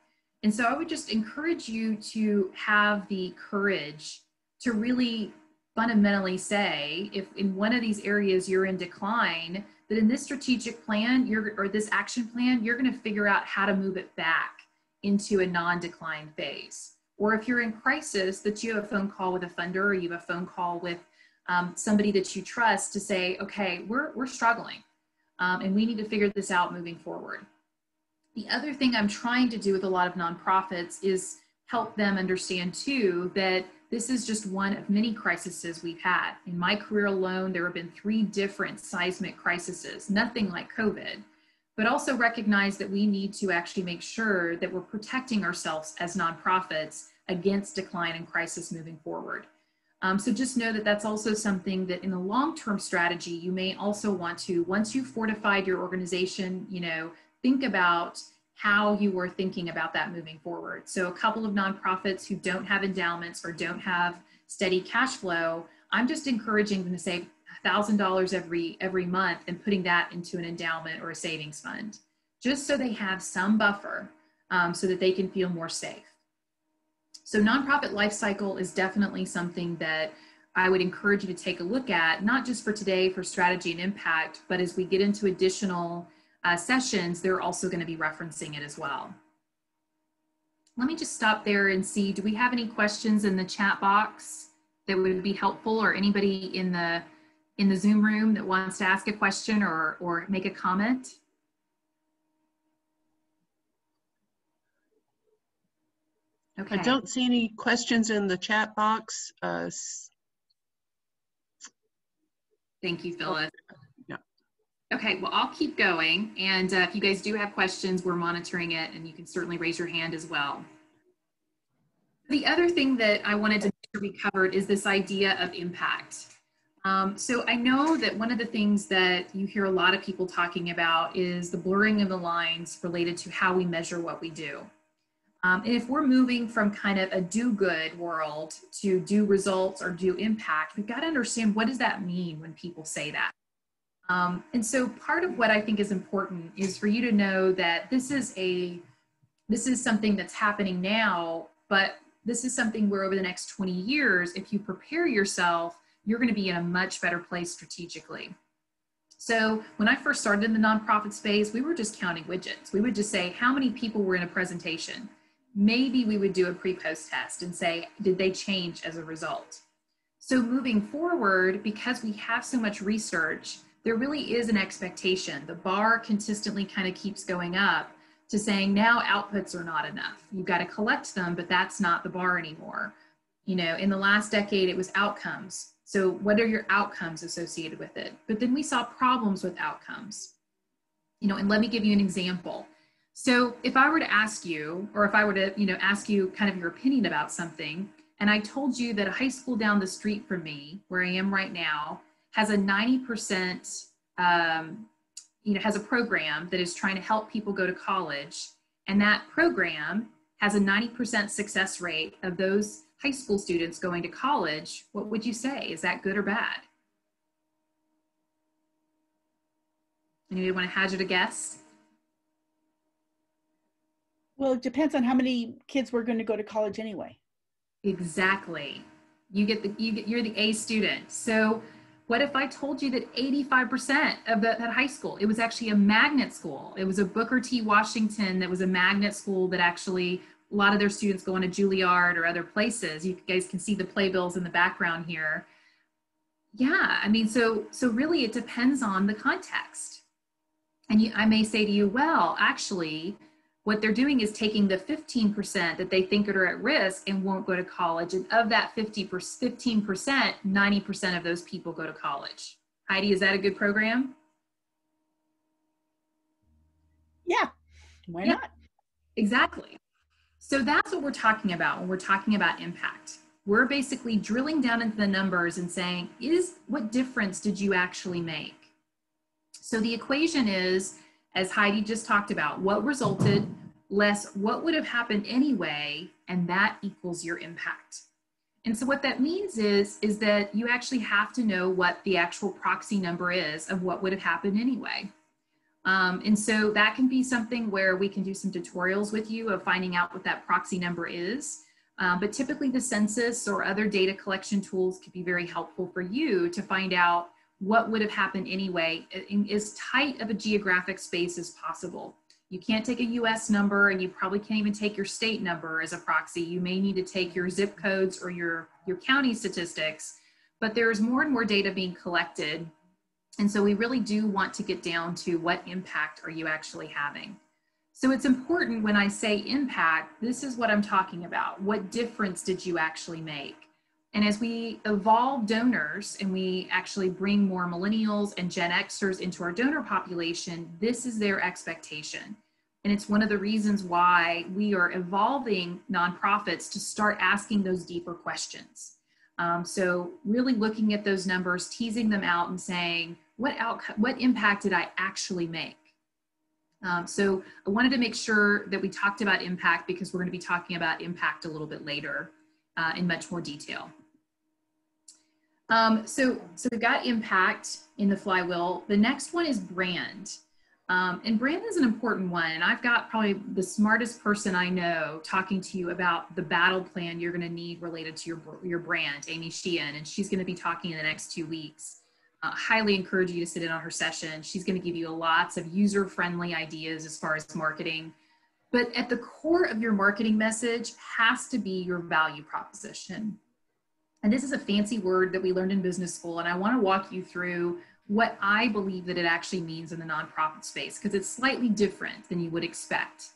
And so I would just encourage you to have the courage to really fundamentally say, if in one of these areas you're in decline, that in this strategic plan, or this action plan, you're going to figure out how to move it back into a non-decline phase. Or if you're in crisis, that you have a phone call with a funder, or you have a phone call with somebody that you trust to say, okay, we're struggling and we need to figure this out moving forward. The other thing I'm trying to do with a lot of nonprofits is help them understand too that this is just one of many crises we've had. In my career alone, there have been 3 different seismic crises, nothing like COVID, but also recognize that we need to actually make sure that we're protecting ourselves as nonprofits against decline and crisis moving forward. So just know that that's also something that in the long-term strategy, you may also want to, once you've fortified your organization, you know, think about how you were thinking about that moving forward. So a couple of nonprofits who don't have endowments or don't have steady cash flow, I'm just encouraging them to save $1,000 every month and putting that into an endowment or a savings fund, just so they have some buffer so that they can feel more safe. So nonprofit lifecycle is definitely something that I would encourage you to take a look at, not just for today for strategy and impact, but as we get into additional sessions, they're also going to be referencing it as well. Let me just stop there and see, do we have any questions in the chat box that would be helpful, or anybody in the Zoom room that wants to ask a question or make a comment? Okay. I don't see any questions in the chat box. Thank you, Phyllis. Yeah. Okay, well, I'll keep going. And if you guys do have questions, we're monitoring it, and you can certainly raise your hand as well. The other thing that I wanted to make sure we covered is this idea of impact. So I know that one of the things that you hear a lot of people talking about is the blurring of the lines related to how we measure what we do. And if we're moving from kind of a do-good world to do results or do impact, we've got to understand, what does that mean when people say that? And so part of what I think is important is for you to know that this is something that's happening now, but this is something where over the next 20 years, if you prepare yourself, you're going to be in a much better place strategically. So when I first started in the nonprofit space, we were just counting widgets. We would just say how many people were in a presentation. Maybe we would do a pre-post test and say, did they change as a result? So moving forward, because we have so much research, there really is an expectation. The bar consistently kind of keeps going up to saying now outputs are not enough. You've got to collect them, but that's not the bar anymore. You know, in the last decade, it was outcomes. So what are your outcomes associated with it? But then we saw problems with outcomes. You know, and let me give you an example. So if I were to ask you, or if I were to, you know, ask you kind of your opinion about something, and I told you that a high school down the street from me, where I am right now, has a 90%, you know, has a program that is trying to help people go to college, and that program has a 90% success rate of those high school students going to college, what would you say? Is that good or bad? Anybody want to hazard a guess? Well, it depends on how many kids were going to go to college anyway. Exactly. You're the A student. So what if I told you that 85% of that high school, it was actually a magnet school. It was a Booker T. Washington that was a magnet school that actually a lot of their students go on to Juilliard or other places. You guys can see the playbills in the background here. Yeah, I mean, so really it depends on the context. And I may say to you, well, actually, What they're doing is taking the 15% that they think are at risk and won't go to college. And of that 15%, 90% of those people go to college. Heidi, is that a good program? Yeah, why not? Exactly. So that's what we're talking about when we're talking about impact. We're basically drilling down into the numbers and saying, what difference did you actually make? So the equation is, as Heidi just talked about, what resulted less what would have happened anyway, and that equals your impact. And so what that means is that you actually have to know what the actual proxy number is of what would have happened anyway. And so that can be something where we can do some tutorials with you of finding out what that proxy number is. But typically the census or other data collection tools could be very helpful for you to find out what would have happened anyway in as tight of a geographic space as possible. You can't take a US number, and you probably can't even take your state number as a proxy. You may need to take your zip codes or your county statistics, but there's more and more data being collected. And so we really do want to get down to what impact are you actually having. So it's important when I say impact, this is what I'm talking about. What difference did you actually make? And as we evolve donors and we actually bring more millennials and Gen Xers into our donor population, this is their expectation. And it's one of the reasons why we are evolving nonprofits to start asking those deeper questions. So really looking at those numbers, teasing them out and saying, what impact did I actually make? So I wanted to make sure that we talked about impact because we're going to be talking about impact a little bit later in much more detail. So we've got impact in the flywheel. The next one is brand. And brand is an important one. And I've got probably the smartest person I know talking to you about the battle plan you're going to need related to your brand, Amy Sheehan, and she's going to be talking in the next 2 weeks. Highly encourage you to sit in on her session. She's going to give you lots of user-friendly ideas as far as marketing. But at the core of your marketing message has to be your value proposition. And this is a fancy word that we learned in business school, and I want to walk you through what I believe that it actually means in the nonprofit space, because it's slightly different than you would expect.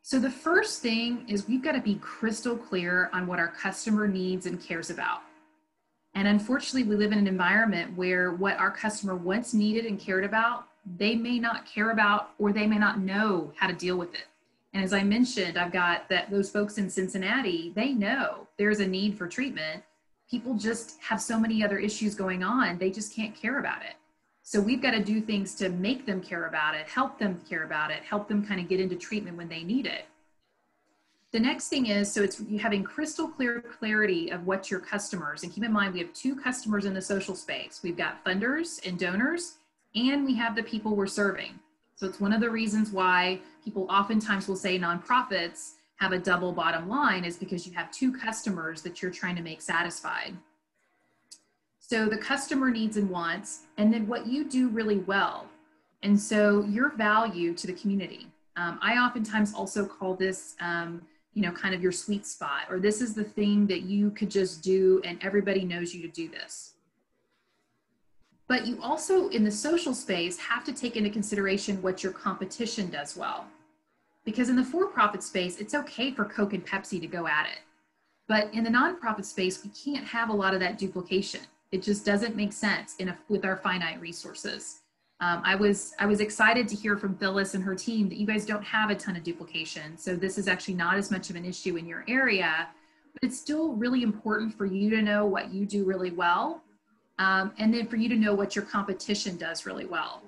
So the first thing is we've got to be crystal clear on what our customer needs and cares about. And unfortunately, we live in an environment where what our customer once needed and cared about, they may not care about, or they may not know how to deal with it. And as I mentioned, I've got those folks in Cincinnati, they know there's a need for treatment. People just have so many other issues going on, they just can't care about it. So we've got to do things to make them care about it, help them care about it, help them kind of get into treatment when they need it. The next thing is, so it's you having crystal clear clarity of what your customers, and keep in mind, we have 2 customers in the social space. We've got funders and donors, and we have the people we're serving. So it's one of the reasons why people oftentimes will say nonprofits have a double bottom line, is because you have 2 customers that you're trying to make satisfied. So the customer needs and wants, and then what you do really well. And so your value to the community. I oftentimes also call this, kind of your sweet spot, or this is the thing that you could just do and everybody knows you to do this. But you also, in the social space, have to take into consideration what your competition does well. Because in the for-profit space, it's okay for Coke and Pepsi to go at it. But in the nonprofit space, we can't have a lot of that duplication. It just doesn't make sense with our finite resources. I was excited to hear from Phyllis and her team that you guys don't have a ton of duplication. So this is actually not as much of an issue in your area, but it's still really important for you to know what you do really well. And then for you to know what your competition does really well.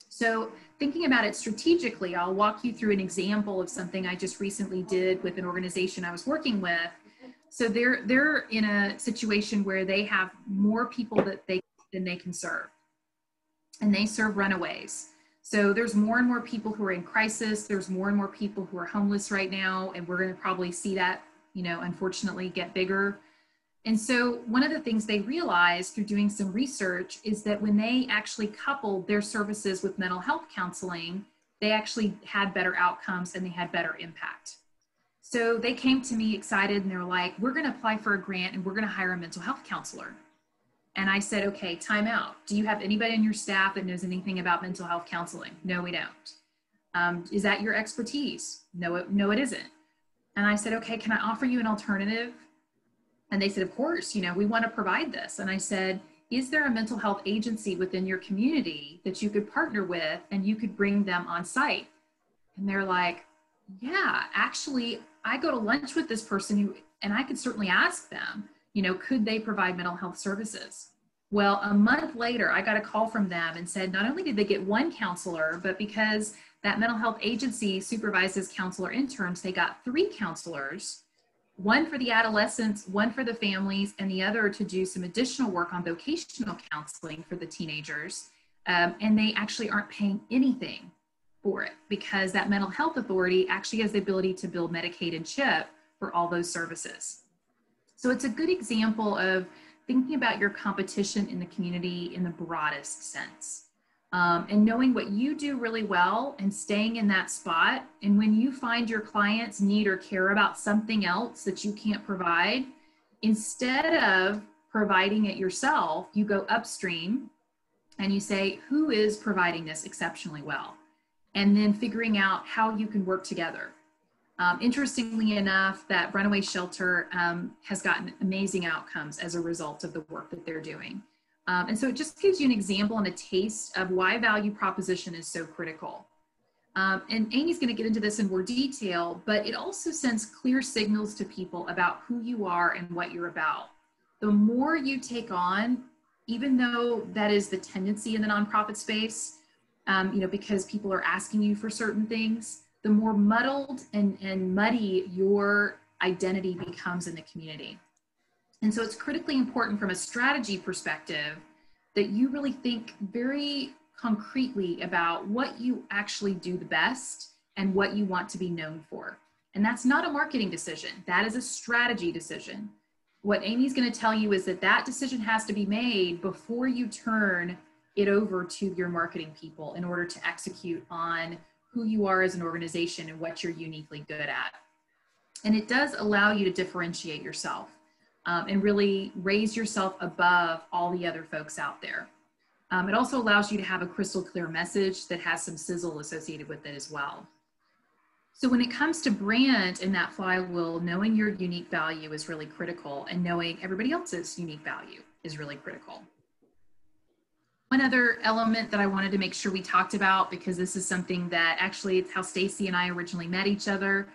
So thinking about it strategically, I'll walk you through an example of something I just recently did with an organization I was working with. So they're in a situation where they have more people than they can serve. And they serve runaways. So there's more and more people who are in crisis. There's more and more people who are homeless right now. And we're going to probably see that, unfortunately get bigger. And so one of the things they realized through doing some research is that when they actually coupled their services with mental health counseling, they actually had better outcomes and they had better impact. So they came to me excited and they were like, we're going to apply for a grant and we're going to hire a mental health counselor. And I said, okay, time out. Do you have anybody on your staff that knows anything about mental health counseling? No, we don't. Is that your expertise? No, it isn't. And I said, okay, can I offer you an alternative? And they said, of course, we want to provide this. And I said, is there a mental health agency within your community that you could partner with and you could bring them on site? And they're like, yeah, actually, I go to lunch with this person and I could certainly ask them, could they provide mental health services? Well, a month later, I got a call from them and said, not only did they get one counselor, but because that mental health agency supervises counselor interns, they got 3 counselors, one for the adolescents, one for the families, and the other to do some additional work on vocational counseling for the teenagers. And they actually aren't paying anything for it because that mental health authority actually has the ability to bill Medicaid and CHIP for all those services. So it's a good example of thinking about your competition in the community in the broadest sense. And knowing what you do really well and staying in that spot. And when you find your clients need or care about something else that you can't provide, instead of providing it yourself, you go upstream and you say, who is providing this exceptionally well? And then figuring out how you can work together. Interestingly enough, that runaway shelter has gotten amazing outcomes as a result of the work that they're doing. And so it just gives you an example and a taste of why value proposition is so critical. And Amy's going to get into this in more detail, but it also sends clear signals to people about who you are and what you're about. The more you take on, even though that is the tendency in the nonprofit space, because people are asking you for certain things, the more muddled and muddy your identity becomes in the community. And so it's critically important from a strategy perspective that you really think very concretely about what you actually do the best and what you want to be known for. And that's not a marketing decision. That is a strategy decision. What Amy's going to tell you is that that decision has to be made before you turn it over to your marketing people in order to execute on who you are as an organization and what you're uniquely good at. And it does allow you to differentiate yourself and really raise yourself above all the other folks out there. It also allows you to have a crystal clear message that has some sizzle associated with it as well. So when it comes to brand and that flywheel, knowing your unique value is really critical, and knowing everybody else's unique value is really critical. One other element that I wanted to make sure we talked about, because this is something that actually it's how Stacy and I originally met each other.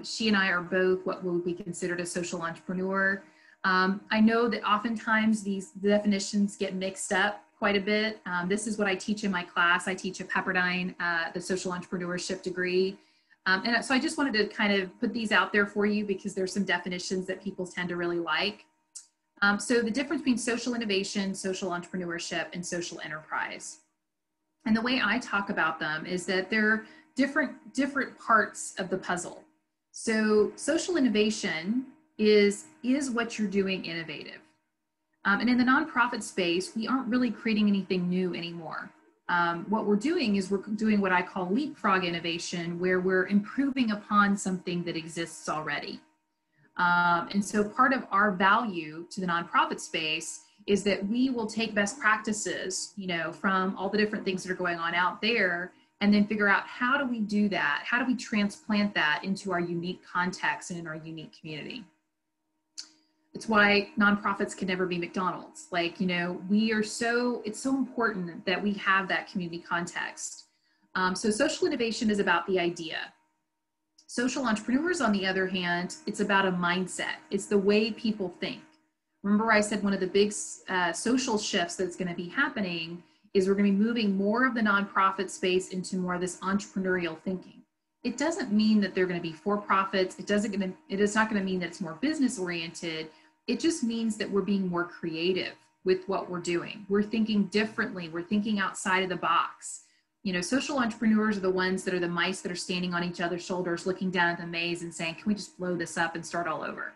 She and I are both what would be considered a social entrepreneur. I know that oftentimes these definitions get mixed up quite a bit. This is what I teach in my class. I teach at Pepperdine, the social entrepreneurship degree. And so I just wanted to kind of put these out there for you because there's some definitions that people tend to really like. So the difference between social innovation, social entrepreneurship, and social enterprise. And the way I talk about them is that they're different parts of the puzzle. So social innovation is what you're doing innovative. And in the nonprofit space, we aren't really creating anything new anymore. What we're doing is we're doing what I call leapfrog innovation, where we're improving upon something that exists already. And so part of our value to the nonprofit space is that we will take best practices, from all the different things that are going on out there, and then figure out how do we do that? How do we transplant that into our unique context and in our unique community? It's why nonprofits can never be McDonald's. It's so important that we have that community context. So social innovation is about the idea. Social entrepreneurs, on the other hand, it's about a mindset. It's the way people think. Remember I said one of the big social shifts that's going to be happening is we're going to be moving more of the nonprofit space into more of this entrepreneurial thinking. It doesn't mean that they're going to be for-profits. It is not going to mean that it's more business-oriented. It just means that we're being more creative with what we're doing. We're thinking differently. We're thinking outside of the box. Social entrepreneurs are the ones that are the mice that are standing on each other's shoulders, looking down at the maze and saying, can we just blow this up and start all over?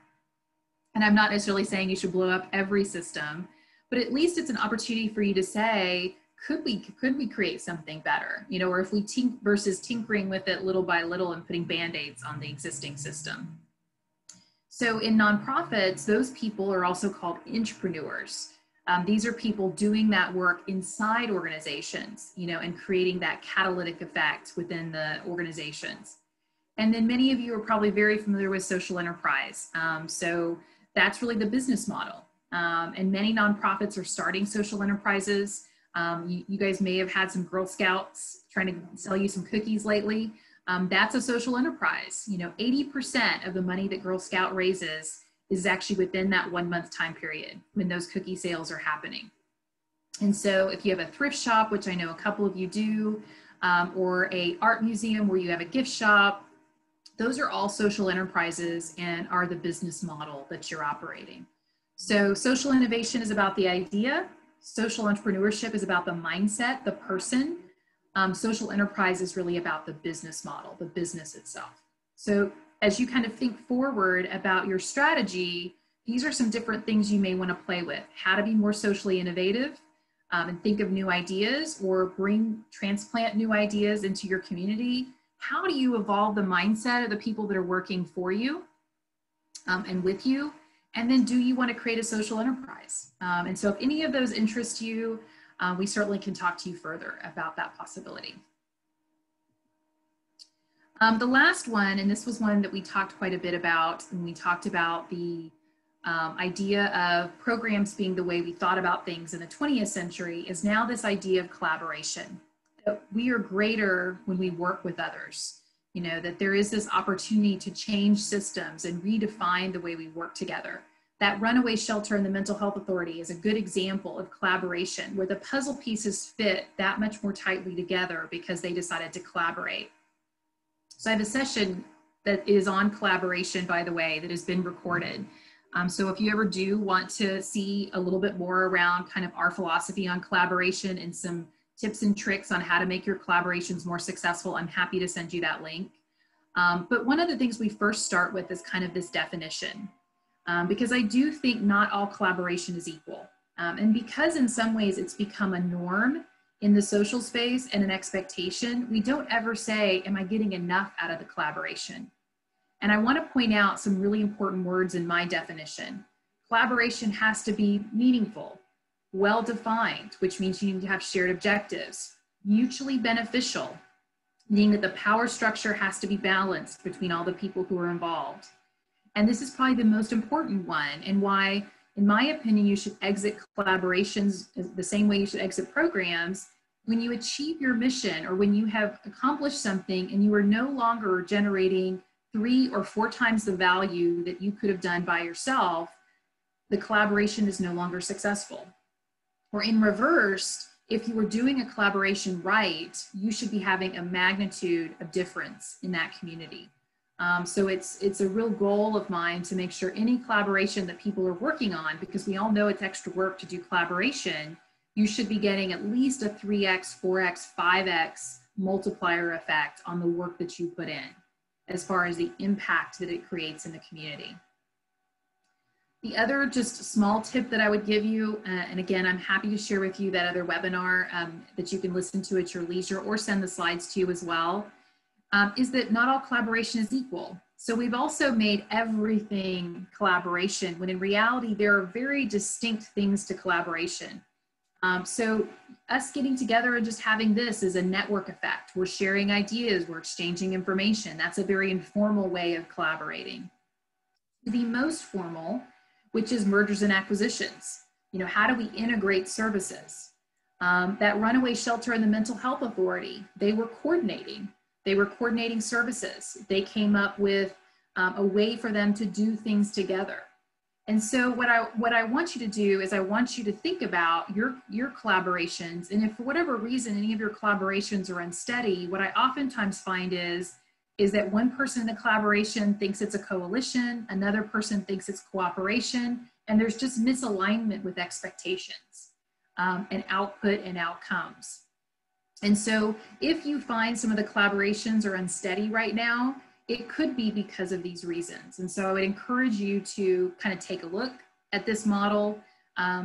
And I'm not necessarily saying you should blow up every system, but at least it's an opportunity for you to say, could we create something better? Or if we versus tinkering with it little by little and putting Band-Aids on the existing system. So in nonprofits, those people are also called intrapreneurs. These are people doing that work inside organizations, you know, and creating that catalytic effect within the organizations. And then many of you are probably very familiar with social enterprise. So that's really the business model. And many nonprofits are starting social enterprises. You guys may have had some Girl Scouts trying to sell you some cookies lately. That's a social enterprise. You know, 80% of the money that Girl Scout raises is actually within that 1 month time period when those cookie sales are happening. And so if you have a thrift shop, which I know a couple of you do, or a art museum where you have a gift shop, those are all social enterprises and are the business model that you're operating. So social innovation is about the idea. Social entrepreneurship is about the mindset, the person. Social enterprise is really about the business model, the business itself. So as you kind of think forward about your strategy, these are some different things you may want to play with. How to be more socially innovative and think of new ideas, or transplant new ideas into your community. How do you evolve the mindset of the people that are working for you and with you? And then do you want to create a social enterprise? And so if any of those interest you, we certainly can talk to you further about that possibility. The last one, and this was one that we talked quite a bit about, and we talked about the idea of programs being the way we thought about things in the 20th century, is now this idea of collaboration. That we are greater when we work with others. You know, that there is this opportunity to change systems and redefine the way we work together. That runaway shelter and the mental health authority is a good example of collaboration, where the puzzle pieces fit that much more tightly together because they decided to collaborate. So I have a session that is on collaboration, by the way, that has been recorded. So if you ever do want to see a little bit more around kind of our philosophy on collaboration and some tips and tricks on how to make your collaborations more successful, I'm happy to send you that link. But one of the things we first start with is kind of this definition, because I do think not all collaboration is equal. And because in some ways it's become a norm in the social space and an expectation, we don't ever say, am I getting enough out of the collaboration? And I want to point out some really important words in my definition. Collaboration has to be meaningful, well-defined, which means you need to have shared objectives, mutually beneficial, meaning that the power structure has to be balanced between all the people who are involved. And this is probably the most important one, and why, in my opinion, you should exit collaborations the same way you should exit programs. When you achieve your mission, or when you have accomplished something and you are no longer generating 3 or 4 times the value that you could have done by yourself, the collaboration is no longer successful. Or in reverse, if you were doing a collaboration right, you should be having a magnitude of difference in that community. So it's a real goal of mine to make sure any collaboration that people are working on, because we all know it's extra work to do collaboration, you should be getting at least a 3x, 4x, 5x multiplier effect on the work that you put in, as far as the impact that it creates in the community. The other just small tip that I would give you, and again, I'm happy to share with you that other webinar that you can listen to at your leisure, or send the slides to you as well, is that not all collaboration is equal. So we've also made everything collaboration, when in reality, there are very distinct things to collaboration. So us getting together and just having this is a network effect. We're sharing ideas, we're exchanging information. That's a very informal way of collaborating. The most formal, which is mergers and acquisitions. You know, how do we integrate services? That runaway shelter and the mental health authority, they were coordinating services. They came up with a way for them to do things together. And so what I want you to do is I want you to think about your collaborations. And if for whatever reason any of your collaborations are unsteady, what I oftentimes find is that one person in the collaboration thinks it's a coalition, another person thinks it's cooperation, and there's just misalignment with expectations and output and outcomes. And so if you find some of the collaborations are unsteady right now, it could be because of these reasons. And so I would encourage you to kind of take a look at this model,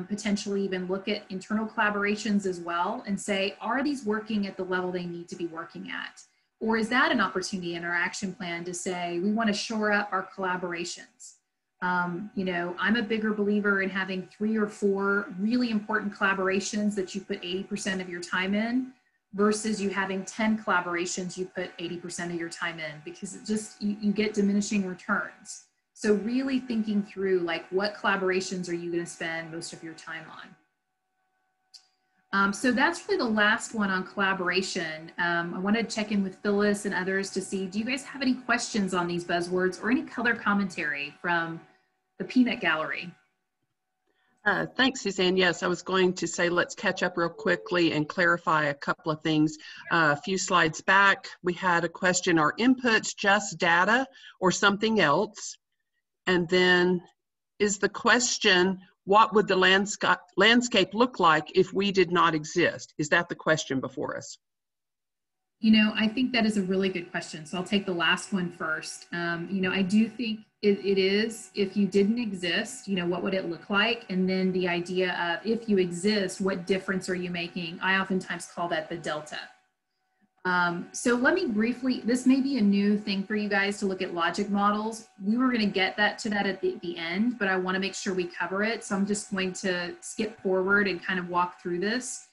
potentially even look at internal collaborations as well, and say, are these working at the level they need to be working at? Or is that an opportunity in our action plan to say, we want to shore up our collaborations? You know, I'm a bigger believer in having 3 or 4 really important collaborations that you put 80% of your time in versus you having 10 collaborations you put 80% of your time in, because it just, you get diminishing returns. So really thinking through, like, what collaborations are you going to spend most of your time on? So that's really the last one on collaboration. I want to check in with Phyllis and others to see, do you guys have any questions on these buzzwords or any color commentary from the peanut gallery? Thanks, Suzanne. Yes, I was going to say, let's catch up real quickly and clarify a couple of things. A few slides back, we had a question, are inputs just data or something else? And then is the question, what would the landscape look like if we did not exist? Is that the question before us? You know, I think that is a really good question. So I'll take the last one first. You know, I do think it is, if you didn't exist, you know, what would it look like? And then the idea of, if you exist, what difference are you making? I oftentimes call that the delta. So let me briefly, this may be a new thing for you guys to look at logic models. We were going to get to that at the end, but I want to make sure we cover it. So I'm just going to skip forward and kind of walk through this.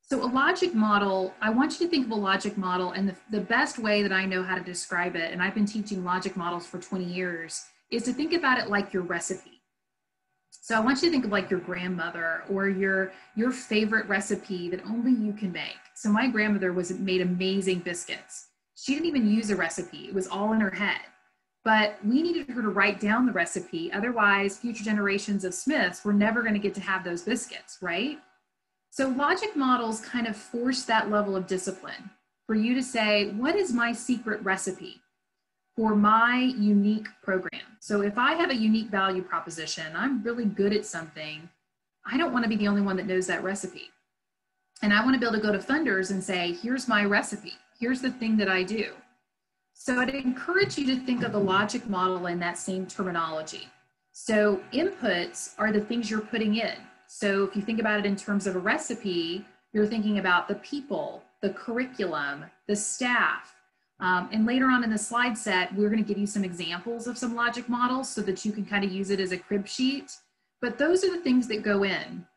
So a logic model, I want you to think of a logic model, and the best way that I know how to describe it, and I've been teaching logic models for 20 years, is to think about it like your recipe. So I want you to think of like your grandmother or your favorite recipe that only you can make. So my grandmother made amazing biscuits. She didn't even use a recipe. It was all in her head. But we needed her to write down the recipe. Otherwise, future generations of Smiths were never going to get to have those biscuits, right? So logic models kind of force that level of discipline for you to say, what is my secret recipe for my unique program? So if I have a unique value proposition, I'm really good at something, I don't want to be the only one that knows that recipe. And I want to be able to go to funders and say, here's my recipe. Here's the thing that I do. So I'd encourage you to think of the logic model in that same terminology. So inputs are the things you're putting in. So if you think about it in terms of a recipe, you're thinking about the people, the curriculum, the staff. And later on in the slide set, we're going to give you some examples of some logic models so that you can kind of use it as a crib sheet. But those are the things that go in.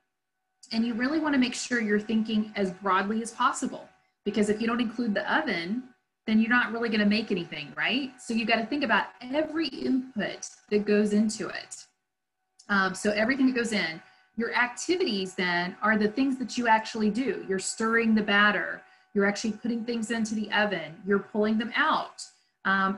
And you really want to make sure you're thinking as broadly as possible, because if you don't include the oven, then you're not really going to make anything, right? So you've got to think about every input that goes into it. So everything that goes in. Your activities then are the things that you actually do. You're stirring the batter. You're actually putting things into the oven. You're pulling them out.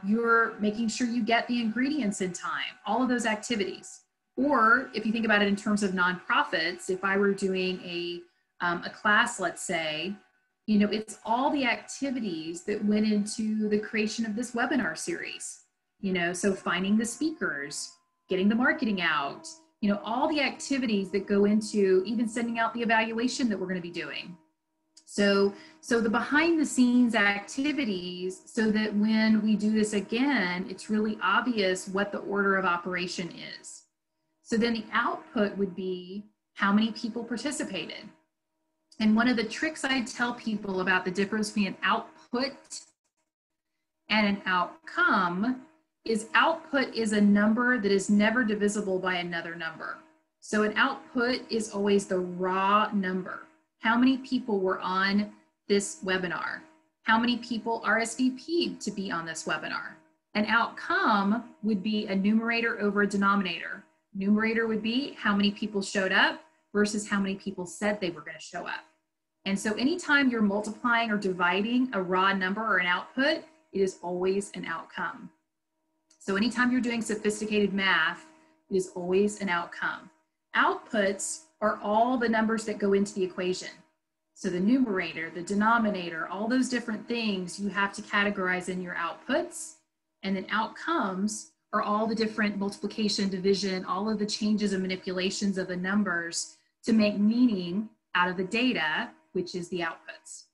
You're making sure you get the ingredients in time. All of those activities. Or if you think about it in terms of nonprofits, if I were doing a class, let's say, you know, it's all the activities that went into the creation of this webinar series. You know, so finding the speakers, getting the marketing out, you know, all the activities that go into even sending out the evaluation that we're going to be doing. So the behind the scenes activities, so that when we do this again, it's really obvious what the order of operation is. So then the output would be how many people participated. And one of the tricks I tell people about the difference between an output and an outcome is output is a number that is never divisible by another number. So an output is always the raw number. How many people were on this webinar? How many people RSVP'd to be on this webinar? An outcome would be a numerator over a denominator. Numerator would be how many people showed up versus how many people said they were going to show up. And so anytime you're multiplying or dividing a raw number or an output, it is always an outcome. So anytime you're doing sophisticated math, it is always an outcome. Outputs are all the numbers that go into the equation. So the numerator, the denominator, all those different things you have to categorize in your outputs. And then outcomes are all the different multiplication, division, all of the changes and manipulations of the numbers to make meaning out of the data, which is the outputs.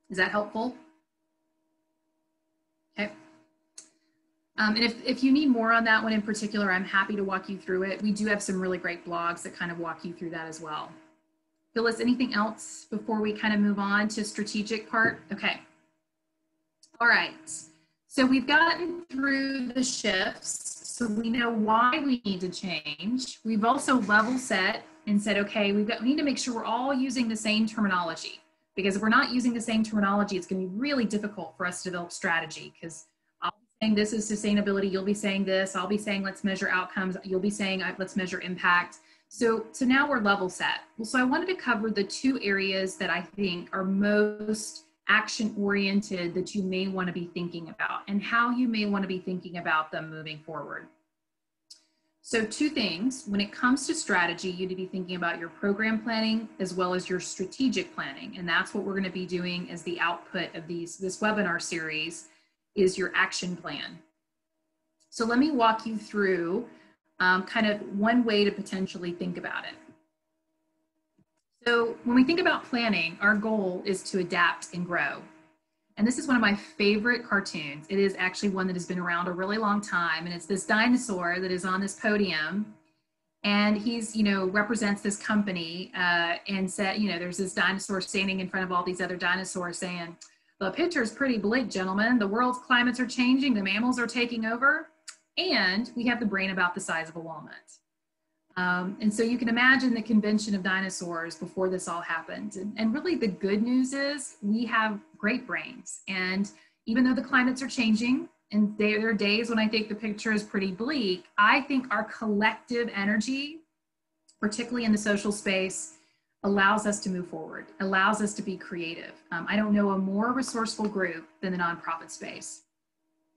Is that helpful? Okay. And if you need more on that one in particular, I'm happy to walk you through it. We do have some really great blogs that kind of walk you through that as well. Phyllis, anything else before we kind of move on to strategic part? Okay. All right. So we've gotten through the shifts, so we know why we need to change. We've also level set and said, okay, we need to make sure we're all using the same terminology, because if we're not using the same terminology, it's going to be really difficult for us to develop strategy, because I'll be saying this is sustainability, you'll be saying this, I'll be saying let's measure outcomes, you'll be saying let's measure impact. So now we're level set. Well, so I wanted to cover the two areas that I think are most action oriented that you may want to be thinking about, and how you may want to be thinking about them moving forward. So two things: when it comes to strategy, you need to be thinking about your program planning as well as your strategic planning. And that's what we're going to be doing as the output of this webinar series, is your action plan. So let me walk you through kind of one way to potentially think about it. So when we think about planning, our goal is to adapt and grow. And this is one of my favorite cartoons. It is actually one that has been around a really long time. And it's this dinosaur that is on this podium. And he's, represents this company and said, there's this dinosaur standing in front of all these other dinosaurs saying, the picture is pretty bleak, gentlemen. The world's climates are changing. The mammals are taking over. And we have the brain about the size of a walnut. And so you can imagine the convention of dinosaurs before this all happened. And really the good news is we have great brains. And even though the climates are changing, and there are days when I think the picture is pretty bleak, I think our collective energy, particularly in the social space, allows us to move forward, allows us to be creative. I don't know a more resourceful group than the nonprofit space.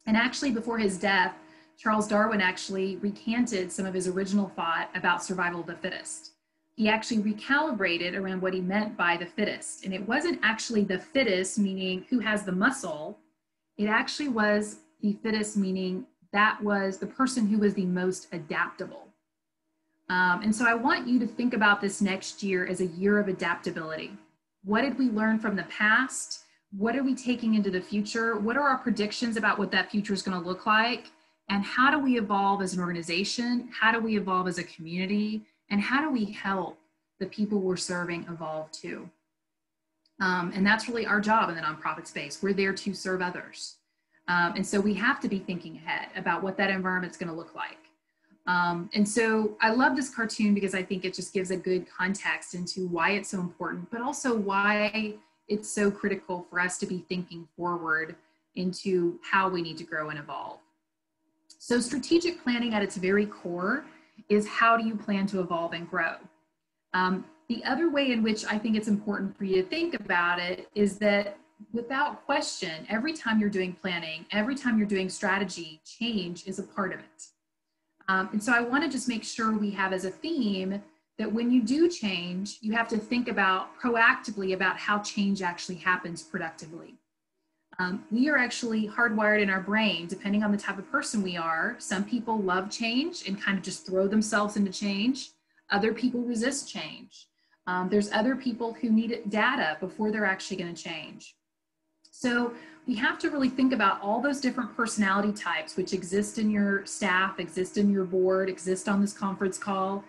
And actually before his death, Charles Darwin actually recanted some of his original thought about survival of the fittest. He actually recalibrated around what he meant by the fittest. And it wasn't actually the fittest, meaning who has the muscle. It actually was the fittest, meaning that was the person who was the most adaptable. And so I want you to think about this next year as a year of adaptability. What did we learn from the past? What are we taking into the future? What are our predictions about what that future is going to look like? And how do we evolve as an organization? How do we evolve as a community? And how do we help the people we're serving evolve too? And that's really our job in the nonprofit space. We're there to serve others. And so we have to be thinking ahead about what that environment's going to look like. And so I love this cartoon because I think it just gives a good context into why it's so important, but also why it's so critical for us to be thinking forward into how we need to grow and evolve. So strategic planning at its very core is, how do you plan to evolve and grow? The other way in which I think it's important for you to think about it is that without question, every time you're doing planning, every time you're doing strategy, change is a part of it. And so I want to just make sure we have as a theme that when you do change, you have to think about proactively about how change actually happens productively. We are actually hardwired in our brain, depending on the type of person we are. Some people love change and kind of just throw themselves into change. Other people resist change. There's other people who need data before they're actually going to change. So we have to really think about all those different personality types which exist in your staff, exist in your board, exist on this conference call,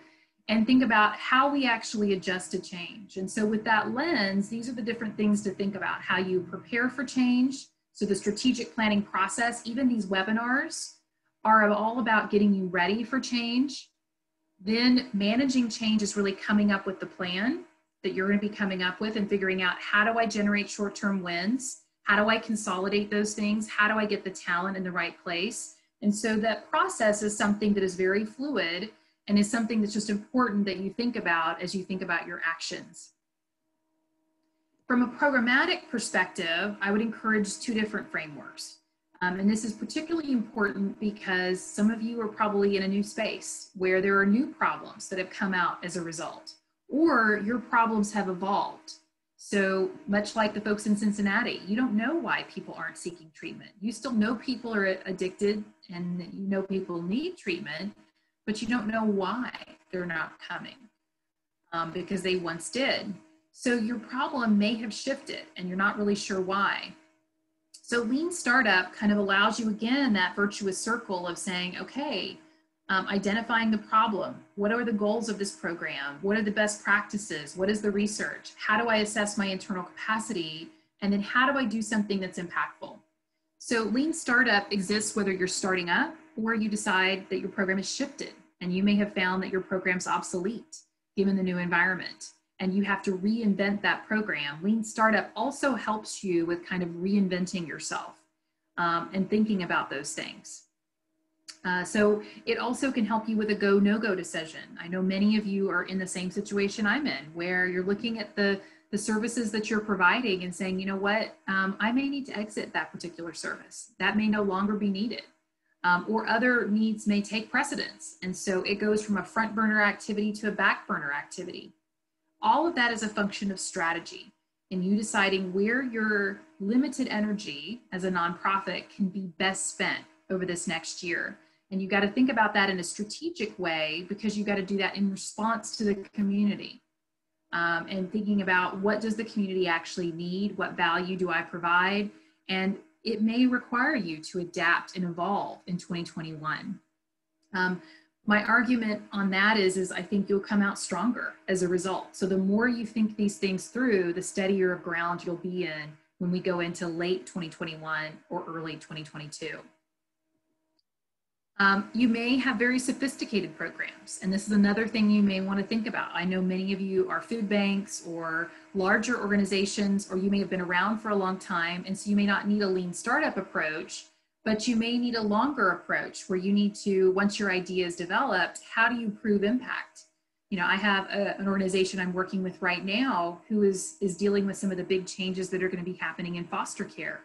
and think about how we actually adjust to change. And so with that lens, these are the different things to think about: how you prepare for change. So the strategic planning process, even these webinars, are all about getting you ready for change. Then managing change is really coming up with the plan that you're going to be coming up with and figuring out, how do I generate short-term wins? How do I consolidate those things? How do I get the talent in the right place? And so that process is something that is very fluid and is something that's just important that you think about as you think about your actions. From a programmatic perspective, I would encourage two different frameworks. And this is particularly important because some of you are probably in a new space where there are new problems that have come out as a result, or your problems have evolved. So much like the folks in Cincinnati, you don't know why people aren't seeking treatment. You still know people are addicted and you know people need treatment, but you don't know why they're not coming because they once did. So your problem may have shifted and you're not really sure why. So Lean Startup kind of allows you, again, that virtuous circle of saying, okay, identifying the problem. What are the goals of this program? What are the best practices? What is the research? How do I assess my internal capacity? And then how do I do something that's impactful? So Lean Startup exists whether you're starting up or you decide that your program is shifted, and you may have found that your program's obsolete given the new environment, and you have to reinvent that program. Lean Startup also helps you with kind of reinventing yourself and thinking about those things. So it also can help you with a go, no-go decision. I know many of you are in the same situation I'm in, where you're looking at the services that you're providing and saying, you know what, I may need to exit that particular service. That may no longer be needed, or other needs may take precedence. And so it goes from a front burner activity to a back burner activity. All of that is a function of strategy and you deciding where your limited energy as a nonprofit can be best spent over this next year. And you got to think about that in a strategic way, because you got to do that in response to the community. And thinking about what does the community actually need? What value do I provide? And it may require you to adapt and evolve in 2021. My argument on that is I think you'll come out stronger as a result. So the more you think these things through, the steadier of ground you'll be in when we go into late 2021 or early 2022. You may have very sophisticated programs, and this is another thing you may want to think about. I know many of you are food banks or larger organizations, or you may have been around for a long time, and so you may not need a lean startup approach, but you may need a longer approach where you need to, once your idea is developed, how do you prove impact? You know, I have an organization I'm working with right now who is dealing with some of the big changes that are going to be happening in foster care.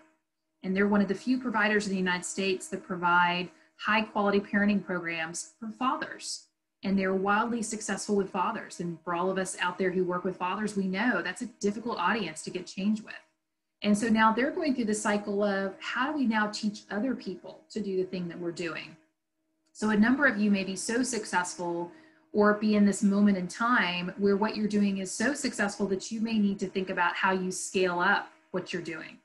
And they're one of the few providers in the United States that provide high quality parenting programs for fathers. And they're wildly successful with fathers. And for all of us out there who work with fathers, we know that's a difficult audience to get change with. And so now they're going through the cycle of how do we now teach other people to do the thing that we're doing? So a number of you may be so successful or be in this moment in time where what you're doing is so successful that you may need to think about how you scale up what you're doing.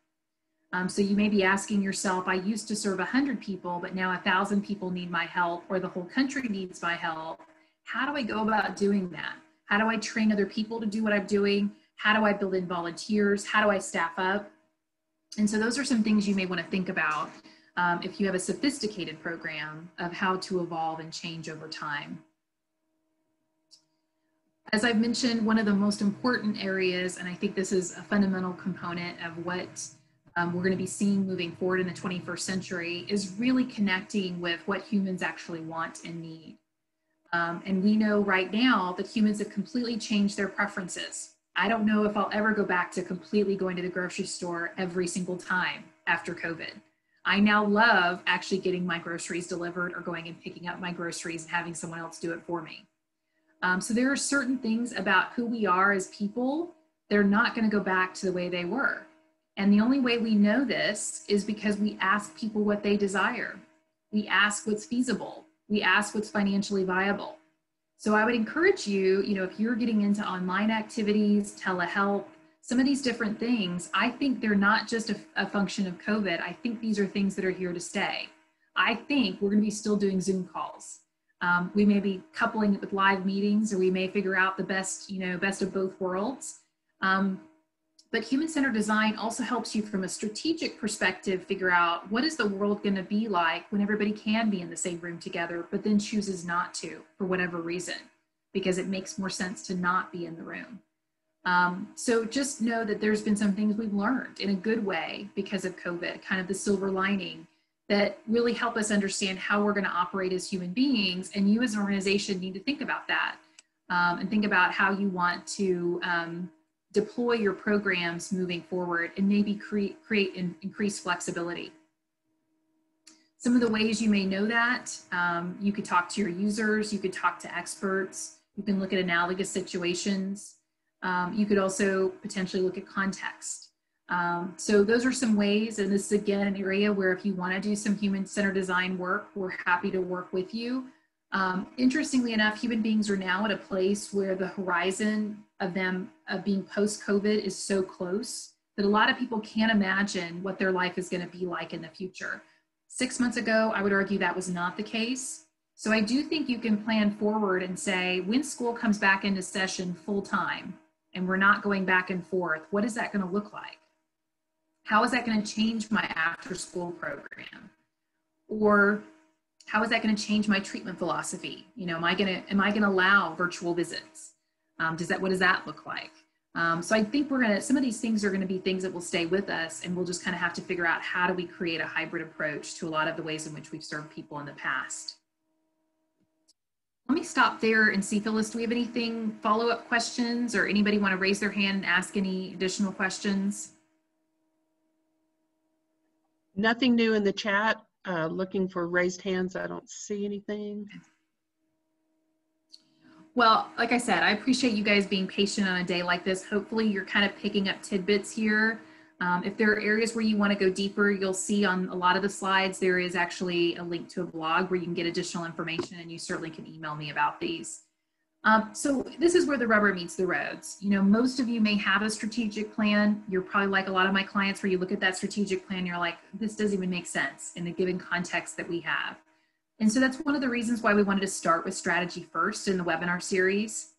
So you may be asking yourself, I used to serve 100 people, but now 1,000 people need my help, or the whole country needs my help. How do I go about doing that? How do I train other people to do what I'm doing? How do I build in volunteers? How do I staff up? And so those are some things you may want to think about if you have a sophisticated program of how to evolve and change over time. As I've mentioned, one of the most important areas, and I think this is a fundamental component of what we're going to be seeing moving forward in the 21st century, is really connecting with what humans actually want and need. And we know right now that humans have completely changed their preferences. I don't know if I'll ever go back to completely going to the grocery store every single time after COVID. I now love actually getting my groceries delivered or going and picking up my groceries and having someone else do it for me. So there are certain things about who we are as people, they're not going to go back to the way they were. And the only way we know this is because we ask people what they desire. We ask what's feasible. We ask what's financially viable. So I would encourage you, if you're getting into online activities, telehealth, some of these different things, I think they're not just a function of COVID. I think these are things that are here to stay. I think we're going to be still doing Zoom calls. We may be coupling it with live meetings, or we may figure out the best, best of both worlds. But human-centered design also helps you from a strategic perspective figure out what is the world going to be like when everybody can be in the same room together, but then chooses not to for whatever reason, because it makes more sense to not be in the room. So just know that there's been some things we've learned in a good way because of COVID, kind of the silver lining, that really help us understand how we're going to operate as human beings. And you as an organization need to think about that and think about how you want to deploy your programs moving forward and maybe create increased flexibility. Some of the ways you may know that, you could talk to your users, you could talk to experts, you can look at analogous situations. You could also potentially look at context. So those are some ways, and this is again an area where if you want to do some human-centered design work, we're happy to work with you. Interestingly enough, human beings are now at a place where the horizon of them being post-COVID is so close that a lot of people can't imagine what their life is going to be like in the future. 6 months ago, I would argue that was not the case. So I do think you can plan forward and say, when school comes back into session full time and we're not going back and forth, what is that going to look like? How is that going to change my after school program? Or how is that going to change my treatment philosophy? You know, am I going to allow virtual visits? What does that look like? So I think some of these things are going to be things that will stay with us, and we'll just kind of have to figure out how do we create a hybrid approach to a lot of the ways in which we've served people in the past. Let me stop there and see, Phyllis, do we have anything, follow-up questions, or anybody want to raise their hand and ask any additional questions? Nothing new in the chat. Looking for raised hands. I don't see anything. Well, like I said, I appreciate you guys being patient on a day like this. Hopefully you're kind of picking up tidbits here. If there are areas where you want to go deeper, you'll see on a lot of the slides, there is actually a link to a blog where you can get additional information, and you certainly can email me about these. So this is where the rubber meets the roads. You know, most of you may have a strategic plan. You're probably like a lot of my clients where you look at that strategic plan, you're like, this doesn't even make sense in the given context that we have. And so that's one of the reasons why we wanted to start with strategy first in the webinar series,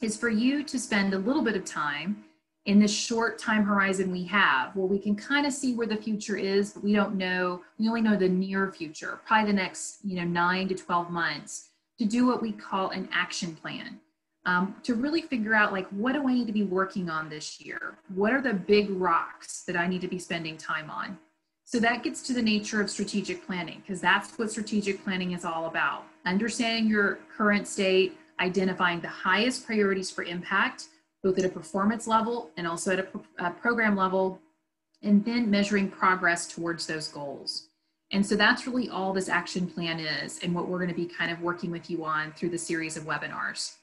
is for you to spend a little bit of time in this short time horizon we have, where we can kind of see where the future is, but we don't know, we only know the near future, probably the next 9 to 12 months, to do what we call an action plan, to really figure out, like, what do I need to be working on this year? What are the big rocks that I need to be spending time on? So that gets to the nature of strategic planning, because that's what strategic planning is all about. Understanding your current state, identifying the highest priorities for impact, both at a performance level and also at a program level, and then measuring progress towards those goals. And so that's really all this action plan is, and what we're going to be kind of working with you on through the series of webinars.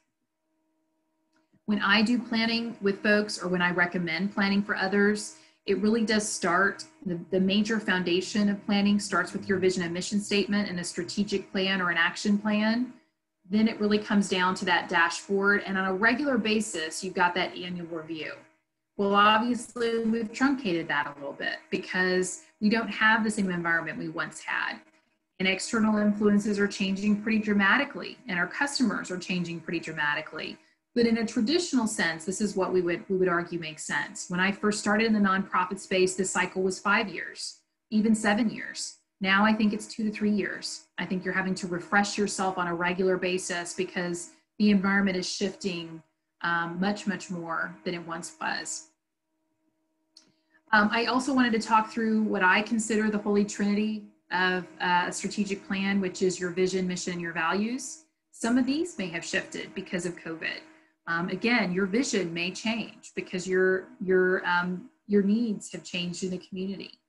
When I do planning with folks, or when I recommend planning for others, it really does start, the major foundation of planning starts with your vision and mission statement and a strategic plan or an action plan. Then it really comes down to that dashboard, and on a regular basis, you've got that annual review. Well, obviously we've truncated that a little bit because we don't have the same environment we once had. And external influences are changing pretty dramatically, and our customers are changing pretty dramatically. But in a traditional sense, this is what we would argue makes sense. When I first started in the nonprofit space, this cycle was 5 years, even 7 years. Now I think it's 2 to 3 years. I think you're having to refresh yourself on a regular basis because the environment is shifting much, much more than it once was. I also wanted to talk through what I consider the holy trinity of a strategic plan, which is your vision, mission, your values. Some of these may have shifted because of COVID. Again, your vision may change because your needs have changed in the community.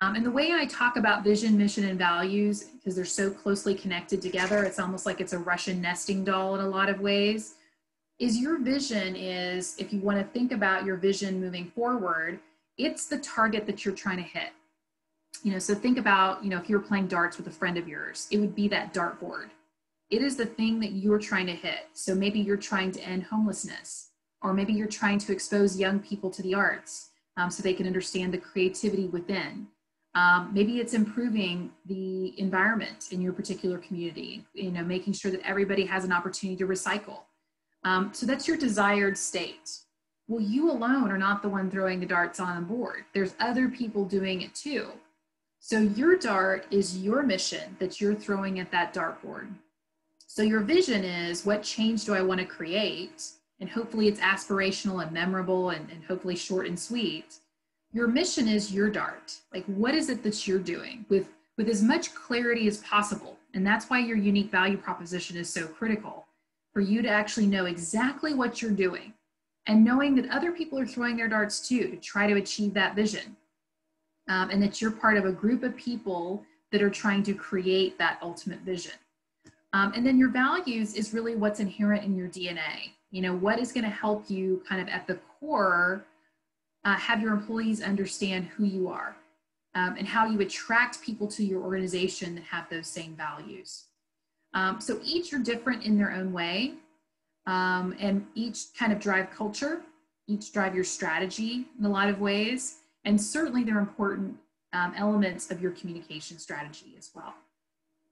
And the way I talk about vision, mission, and values, because they're so closely connected together, it's almost like it's a Russian nesting doll in a lot of ways, is your vision is, if you want to think about your vision moving forward, it's the target that you're trying to hit. So think about, if you're playing darts with a friend of yours, it would be that dartboard. It is the thing that you're trying to hit. So maybe you're trying to end homelessness, or maybe you're trying to expose young people to the arts so they can understand the creativity within. Maybe it's improving the environment in your particular community, making sure that everybody has an opportunity to recycle. So that's your desired state. Well, you alone are not the one throwing the darts on the board. There's other people doing it too. So your dart is your mission that you're throwing at that dartboard. So your vision is, what change do I want to create? And hopefully it's aspirational and memorable and hopefully short and sweet. Your mission is your dart. Like, what is it that you're doing with as much clarity as possible? And that's why your unique value proposition is so critical, for you to actually know exactly what you're doing and knowing that other people are throwing their darts too to try to achieve that vision. And that you're part of a group of people that are trying to create that ultimate vision. And then your values is really what's inherent in your DNA. What is going to help you kind of at the core have your employees understand who you are and how you attract people to your organization that have those same values. So each are different in their own way, and each kind of drive culture, each drive your strategy in a lot of ways, and certainly they're important elements of your communication strategy as well.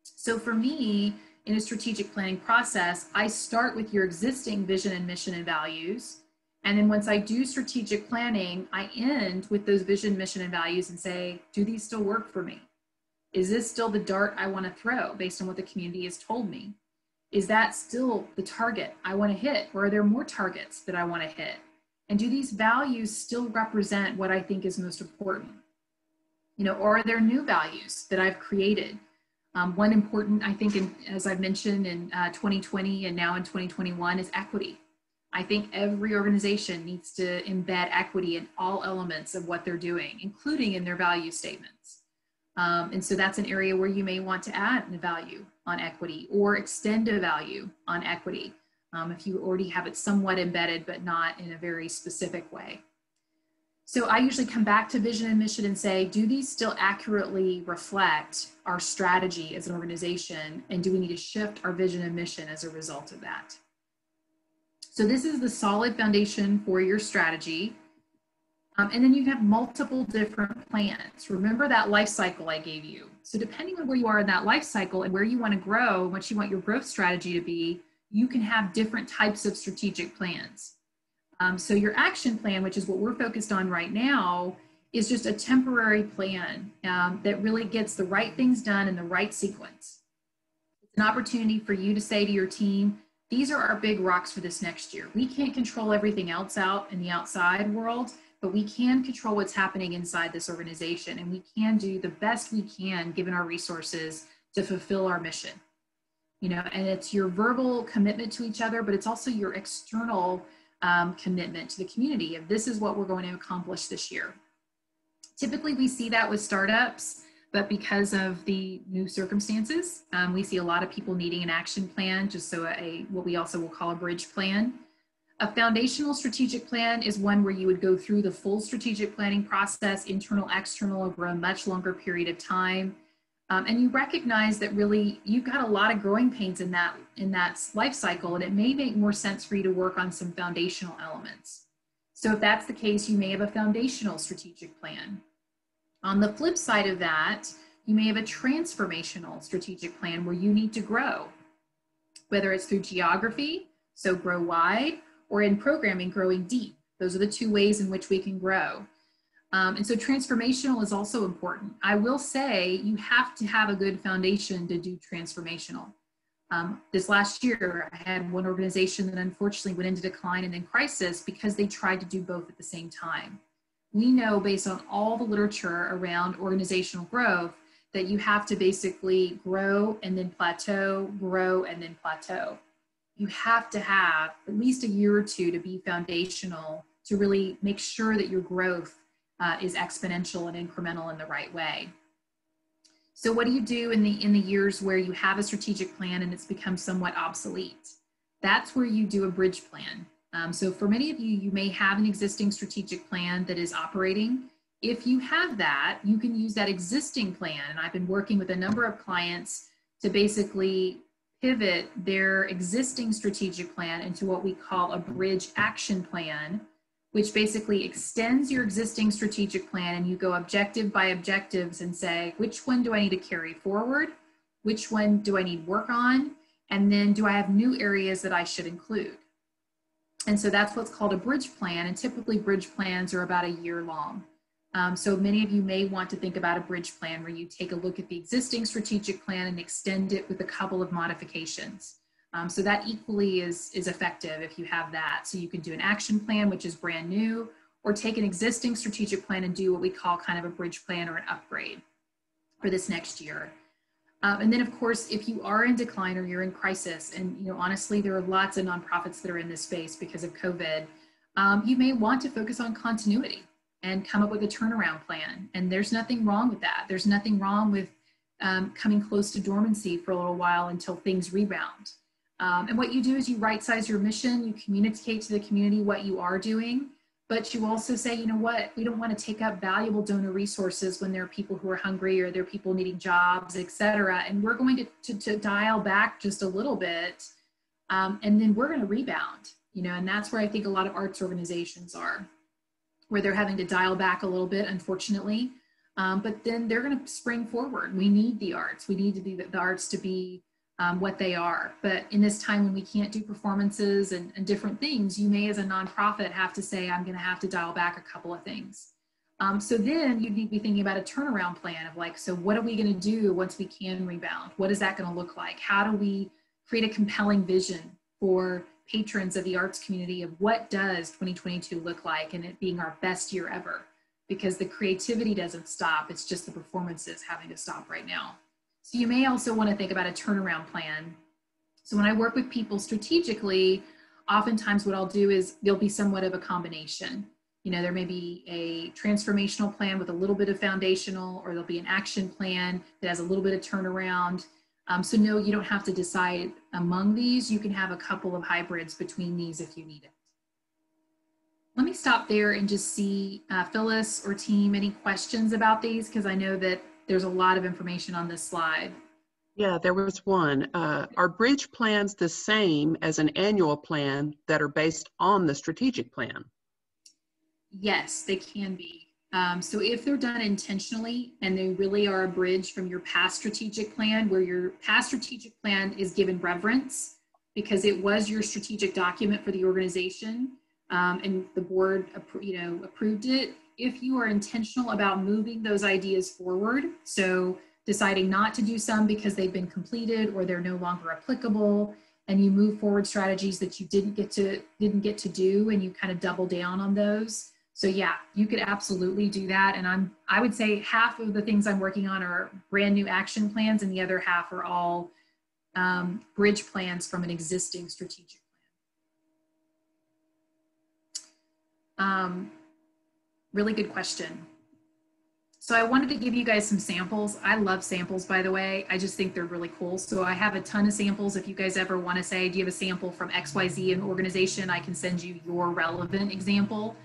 So for me, in a strategic planning process, I start with your existing vision and mission and values, And then once I do strategic planning, I end with those vision, mission, and values and say, do these still work for me? Is this still the dart I want to throw based on what the community has told me? Is that still the target I want to hit? Or are there more targets that I want to hit? And do these values still represent what I think is most important? You know, or are there new values that I've created? One important, I think, as I've mentioned in 2020 and now in 2021 is equity. I think every organization needs to embed equity in all elements of what they're doing, including in their value statements. And so that's an area where you may want to add a value on equity or extend a value on equity if you already have it somewhat embedded, but not in a very specific way. So I usually come back to vision and mission and say, do these still accurately reflect our strategy as an organization? And do we need to shift our vision and mission as a result of that? So this is the solid foundation for your strategy. And then you have multiple different plans. Remember that life cycle I gave you. So depending on where you are in that life cycle and where you want to grow, what you want your growth strategy to be, you can have different types of strategic plans. So your action plan, which is what we're focused on right now, is just a temporary plan that really gets the right things done in the right sequence. It's an opportunity for you to say to your team, these are our big rocks for this next year. We can't control everything else out in the outside world, but we can control what's happening inside this organization, and we can do the best we can given our resources to fulfill our mission. You know, and it's your verbal commitment to each other, but it's also your external commitment to the community of this is what we're going to accomplish this year. Typically we see that with startups, but because of the new circumstances, we see a lot of people needing an action plan, just so what we also will call a bridge plan. A foundational strategic plan is one where you would go through the full strategic planning process, internal, external, over a much longer period of time. And you recognize that really you've got a lot of growing pains in that life cycle, and it may make more sense for you to work on some foundational elements. So if that's the case, you may have a foundational strategic plan. On the flip side of that, you may have a transformational strategic plan where you need to grow, whether it's through geography, so grow wide, or in programming, growing deep. Those are the two ways in which we can grow. And so transformational is also important. I will say you have to have a good foundation to do transformational. This last year, I had one organization that unfortunately went into decline and then crisis because they tried to do both at the same time. We know based on all the literature around organizational growth that you have to basically grow and then plateau, grow and then plateau. You have to have at least a year or two to be foundational to really make sure that your growth is exponential and incremental in the right way. So what do you do in the years where you have a strategic plan and it's become somewhat obsolete? That's where you do a bridge plan. So for many of you, you may have an existing strategic plan that is operating. If you have that, you can use that existing plan. And I've been working with a number of clients to basically pivot their existing strategic plan into what we call a bridge action plan, which basically extends your existing strategic plan, and you go objective by objectives and say, which one do I need to carry forward? Which one do I need work on? And then do I have new areas that I should include? And so that's what's called a bridge plan. And typically bridge plans are about a year long. So many of you may want to think about a bridge plan where you take a look at the existing strategic plan and extend it with a couple of modifications. So that equally is effective if you have that. So you can do an action plan, which is brand new, or take an existing strategic plan and do what we call kind of a bridge plan or an upgrade for this next year. And then of course, if you are in decline or you're in crisis, and honestly, there are lots of nonprofits that are in this space because of COVID, you may want to focus on continuity and come up with a turnaround plan. And there's nothing wrong with that. There's nothing wrong with coming close to dormancy for a little while until things rebound. And what you do is you right-size your mission, you communicate to the community what you are doing, but you also say, you know what, we don't want to take up valuable donor resources when there are people who are hungry or there are people needing jobs, et cetera. And we're going to dial back just a little bit, and then we're going to rebound, and that's where I think a lot of arts organizations are, where they're having to dial back a little bit, unfortunately, but then they're going to spring forward. We need the arts. We need the arts to be what they are. But in this time when we can't do performances and different things, you may as a nonprofit have to say, I'm going to have to dial back a couple of things. So then you need to be thinking about a turnaround plan of like, so what are we going to do once we can rebound? What is that going to look like? How do we create a compelling vision for patrons of the arts community of what does 2022 look like, and it being our best year ever? Because the creativity doesn't stop. It's just the performances having to stop right now. So you may also want to think about a turnaround plan. So when I work with people strategically, oftentimes what I'll do is there'll be somewhat of a combination. You know, there may be a transformational plan with a little bit of foundational, or there'll be an action plan that has a little bit of turnaround. So no, you don't have to decide among these. You can have a couple of hybrids between these if you need it. Let me stop there and just see, Phyllis or team, any questions about these? Because I know that there's a lot of information on this slide. Yeah, there was one. Are bridge plans the same as an annual plan that are based on the strategic plan? Yes, they can be. So if they're done intentionally and they really are a bridge from your past strategic plan, where your past strategic plan is given reverence because it was your strategic document for the organization, and the board approved it. If you are intentional about moving those ideas forward, so deciding not to do some because they've been completed or they're no longer applicable, and you move forward strategies that you didn't get to do, and you kind of double down on those. So yeah, you could absolutely do that. And I would say half of the things I'm working on are brand new action plans, and the other half are all bridge plans from an existing strategic plan. Really good question. So I wanted to give you guys some samples. I love samples, by the way. I just think they're really cool. So I have a ton of samples. If you guys ever want to say, do you have a sample from XYZ an organization, I can send you your relevant example.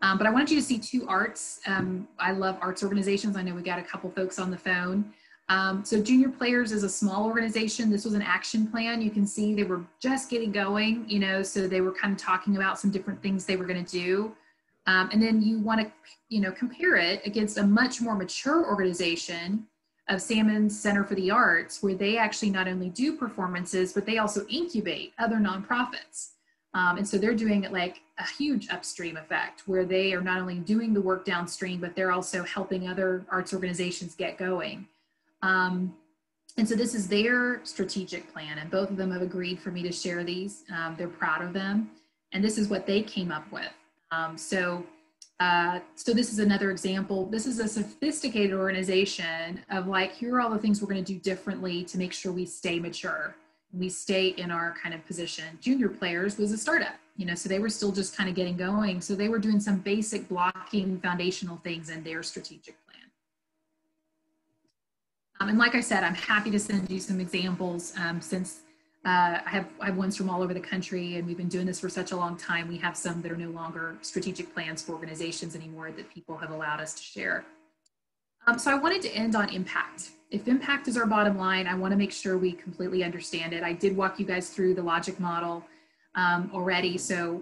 But I wanted you to see two arts. I love arts organizations. I know we got a couple folks on the phone. So Junior Players is a small organization. This was an action plan. You can see they were just getting going, you know, so they were kind of talking about some different things they were going to do. And then you want to, you know, compare it against a much more mature organization of Salmon's Center for the Arts, where they actually not only do performances, but they also incubate other nonprofits. And so they're doing it like a huge upstream effect, where they are not only doing the work downstream, but they're also helping other arts organizations get going. And so this is their strategic plan, and both of them have agreed for me to share these. They're proud of them, and this is what they came up with. So this is another example. This is a sophisticated organization of like, here are all the things we're going to do differently to make sure we stay mature. We stay in our kind of position. Junior Players was a startup, you know, so they were still just kind of getting going. So they were doing some basic blocking foundational things in their strategic plan. And like I said, I'm happy to send you some examples since I have ones from all over the country, and we've been doing this for such a long time. We have some that are no longer strategic plans for organizations anymore that people have allowed us to share. So I wanted to end on impact. If impact is our bottom line, I want to make sure we completely understand it. I did walk you guys through the logic model already, so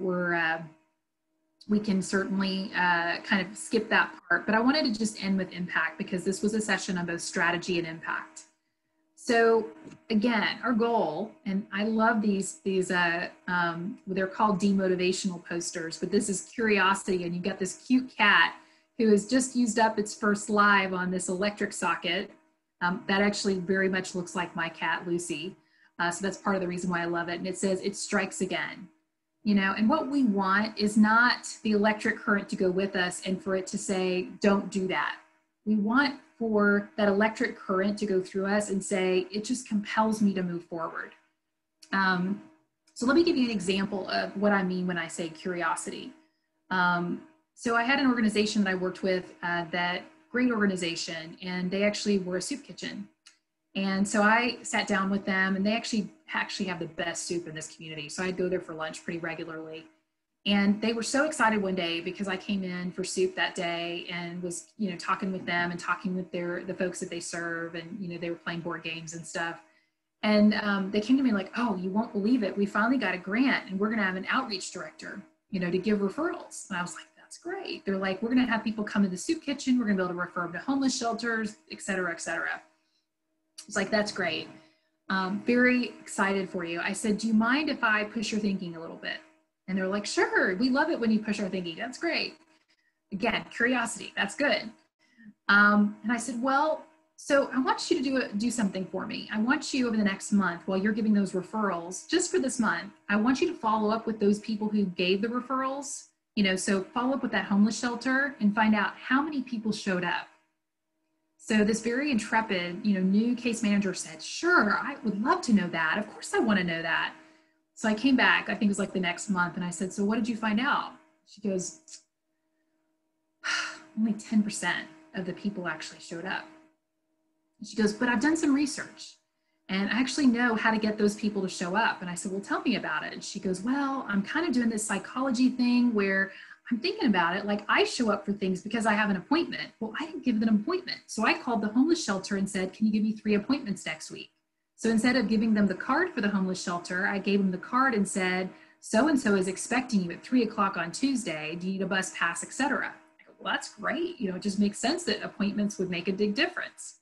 we can certainly kind of skip that part, but I wanted to just end with impact because this was a session on both strategy and impact. So again, our goal, and I love these they're called demotivational posters, but this is curiosity, and you got this cute cat who has just used up its first live on this electric socket. That actually very much looks like my cat, Lucy. So that's part of the reason why I love it. And it says, it strikes again. You know, and what we want is not the electric current to go with us and for it to say, don't do that. We want for that electric current to go through us and say, it just compels me to move forward. So let me give you an example of what I mean when I say curiosity. So I had an organization that I worked with, that great organization, and they actually were a soup kitchen. And so I sat down with them, and they actually have the best soup in this community. So I'd go there for lunch pretty regularly. And they were so excited one day because I came in for soup that day and was, you know, talking with them and talking with the folks that they serve, and, you know, they were playing board games and stuff. And they came to me like, oh, you won't believe it. We finally got a grant, and we're going to have an outreach director, you know, to give referrals. And I was like, that's great. They're like, we're going to have people come to the soup kitchen. We're going to be able to refer them to homeless shelters, et cetera, et cetera. It's like, that's great. very excited for you. I said, do you mind if I push your thinking a little bit? And they're like, sure, we love it when you push our thinking. That's great. Again, curiosity, that's good. And I said, well, so I want you to do something for me. I want you over the next month, while you're giving those referrals, just for this month, I want you to follow up with those people who gave the referrals, so follow up with that homeless shelter and find out how many people showed up. So this very intrepid, new case manager said, sure, I would love to know that. Of course I want to know that. So I came back, I think it was like the next month, and I said, so what did you find out? She goes, only 10% of the people actually showed up. And she goes, but I've done some research and I actually know how to get those people to show up. And I said, well, tell me about it. And she goes, well, I'm kind of doing this psychology thing where I'm thinking about it. Like, I show up for things because I have an appointment. Well, I didn't give them an appointment. So I called the homeless shelter and said, can you give me 3 appointments next week? So instead of giving them the card for the homeless shelter, I gave them the card and said, so-and-so is expecting you at 3 o'clock on Tuesday. Do you need a bus pass, etc.? I go, well, that's great. It just makes sense that appointments would make a big difference.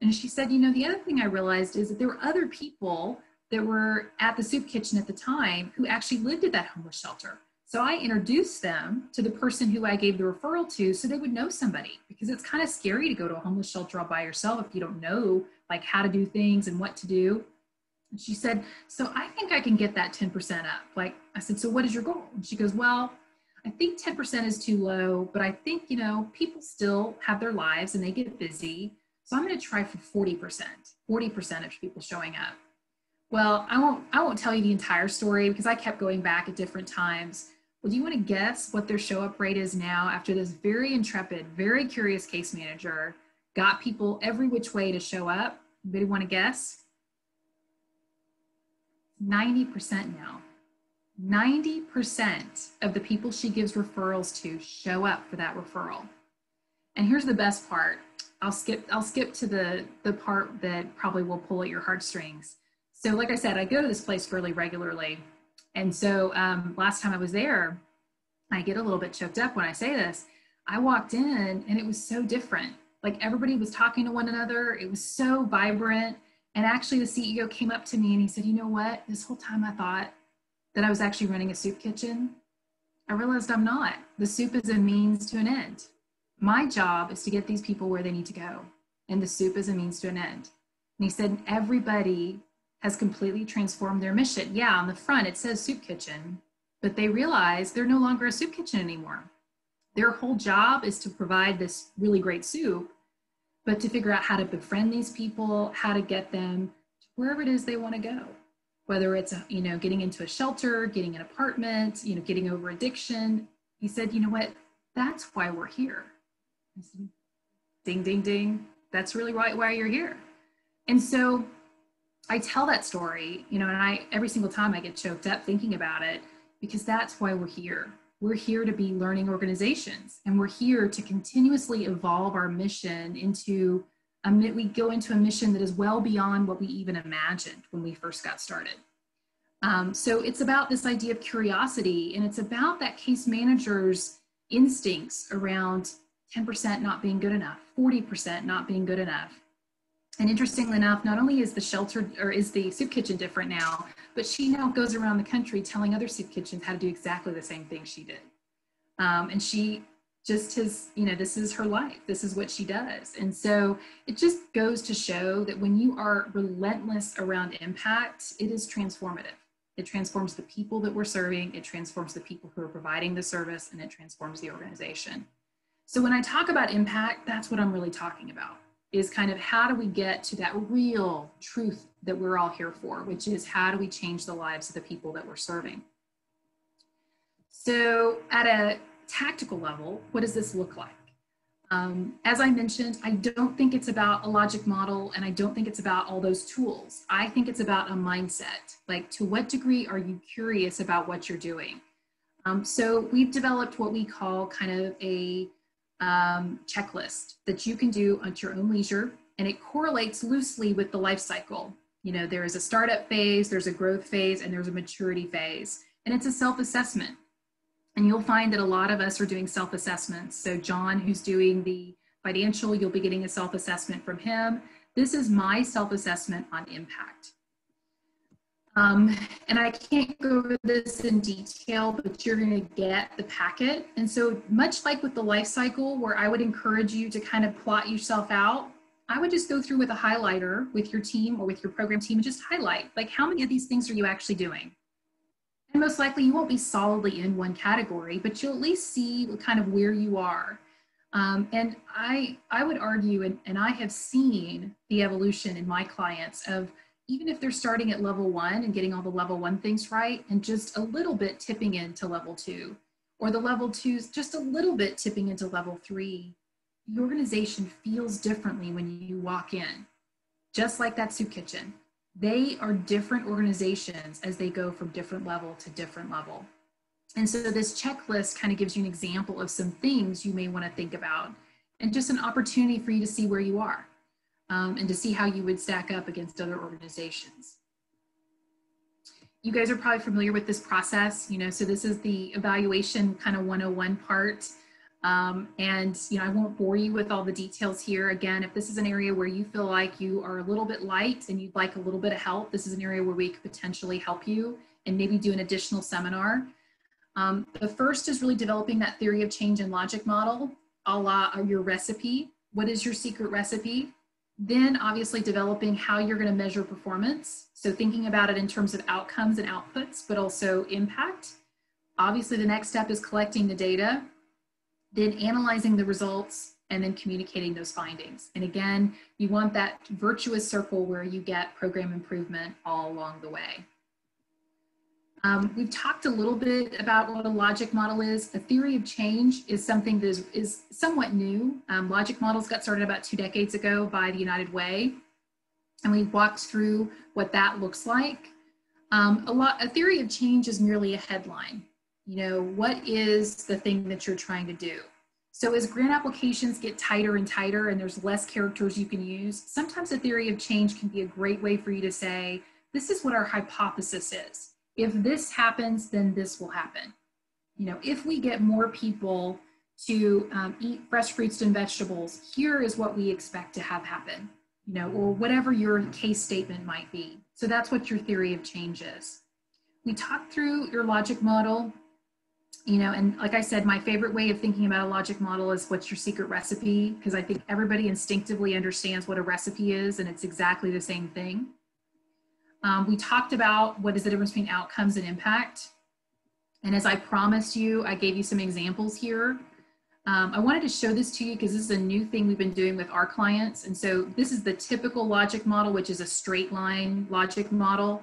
And she said, the other thing I realized is that there were other people that were at the soup kitchen at the time who actually lived at that homeless shelter. So I introduced them to the person who I gave the referral to so they would know somebody, because it's kind of scary to go to a homeless shelter all by yourself if you don't know like how to do things and what to do. And she said, so I think I can get that 10% up. Like, I said, so what is your goal? And she goes, well, I think 10% is too low, but I think, people still have their lives and they get busy. So I'm going to try for 40% of people showing up. Well, I won't tell you the entire story because I kept going back at different times. Well, do you want to guess what their show up rate is now after this very intrepid, very curious case manager got people every which way to show up? Anybody want to guess? 90% now. 90% of the people she gives referrals to show up for that referral. And here's the best part. I'll skip to the part that probably will pull at your heartstrings. So like I said, I go to this place fairly regularly. And so last time I was there, I get a little bit choked up when I say this. I walked in and it was so different. Like, everybody was talking to one another. It was so vibrant. And actually the CEO came up to me and he said, you know what? This whole time I thought that I was actually running a soup kitchen. I realized I'm not. The soup is a means to an end. My job is to get these people where they need to go. And the soup is a means to an end. And he said, everybody has completely transformed their mission. Yeah, on the front it says soup kitchen, but they realize they're no longer a soup kitchen anymore. Their whole job is to provide this really great soup, but to figure out how to befriend these people, how to get them to wherever it is they want to go. Whether it's, getting into a shelter, getting an apartment, getting over addiction. He said, you know what? That's why we're here. I said, ding, ding, ding. That's really why you're here. And so I tell that story, and every single time I get choked up thinking about it, because that's why we're here. We're here to be learning organizations, and we're here to continuously evolve our mission into we go into a mission that is well beyond what we even imagined when we first got started. So it's about this idea of curiosity, and it's about that case manager's instincts around 10% not being good enough, 40% not being good enough. And interestingly enough, not only is the soup kitchen different now, but she now goes around the country telling other soup kitchens how to do exactly the same thing she did. And she just has, this is her life. This is what she does. And so it just goes to show that when you are relentless around impact, it is transformative. It transforms the people that we're serving. It transforms the people who are providing the service, and it transforms the organization. So when I talk about impact, that's what I'm really talking about, is kind of how do we get to that real truth that we're all here for, which is how do we change the lives of the people that we're serving? So at a tactical level, what does this look like? As I mentioned, I don't think it's about a logic model, and I don't think it's about all those tools. I think it's about a mindset. Like, to what degree are you curious about what you're doing? So we've developed what we call kind of a checklist that you can do at your own leisure, and it correlates loosely with the life cycle. There is a startup phase, there's a growth phase, and there's a maturity phase, and it's a self-assessment. And you'll find that a lot of us are doing self-assessments. So John, who's doing the financial, you'll be getting a self-assessment from him. This is my self-assessment on impact. And I can't go over this in detail, but you're going to get the packet. And so much like with the life cycle, where I would encourage you to kind of plot yourself out, I would just go through with a highlighter with your team or with your program team and just highlight, like, how many of these things are you actually doing? And most likely you won't be solidly in one category, but you'll at least see kind of where you are. And I would argue, and I have seen the evolution in my clients of, even if they're starting at level 1 and getting all the level 1 things right, and just a little bit tipping into level 2, or the level 2's just a little bit tipping into level 3, the organization feels differently when you walk in. Just like that soup kitchen, they are different organizations as they go from different level to different level. And so this checklist kind of gives you an example of some things you may want to think about, and just an opportunity for you to see where you are. And to see how you would stack up against other organizations. You guys are probably familiar with this process, so this is the evaluation kind of 101 part. And I won't bore you with all the details here. Again, if this is an area where you feel like you are a little bit light and you'd like a little bit of help, this is an area where we could potentially help you and maybe do an additional seminar. The first is really developing that theory of change and logic model, a la your recipe. What is your secret recipe? Then obviously developing how you're going to measure performance. So thinking about it in terms of outcomes and outputs, but also impact. Obviously the next step is collecting the data, then analyzing the results, and then communicating those findings. And again, you want that virtuous circle where you get program improvement all along the way. We've talked a little bit about what a logic model is. A theory of change is something that is somewhat new. Logic models got started about 2 decades ago by the United Way, and we walked through what that looks like. A theory of change is merely a headline. What is the thing that you're trying to do? So as grant applications get tighter and tighter and there's less characters you can use, sometimes a theory of change can be a great way for you to say, this is what our hypothesis is. If this happens, then this will happen. If we get more people to eat fresh fruits and vegetables, here is what we expect to have happen, or whatever your case statement might be. So that's what your theory of change is. We talked through your logic model, and like I said, my favorite way of thinking about a logic model is what's your secret recipe, because I think everybody instinctively understands what a recipe is, and it's exactly the same thing. We talked about what is the difference between outcomes and impact. And as I promised you, I gave you some examples here. I wanted to show this to you because this is a new thing we've been doing with our clients. And so this is the typical logic model, which is a straight line logic model.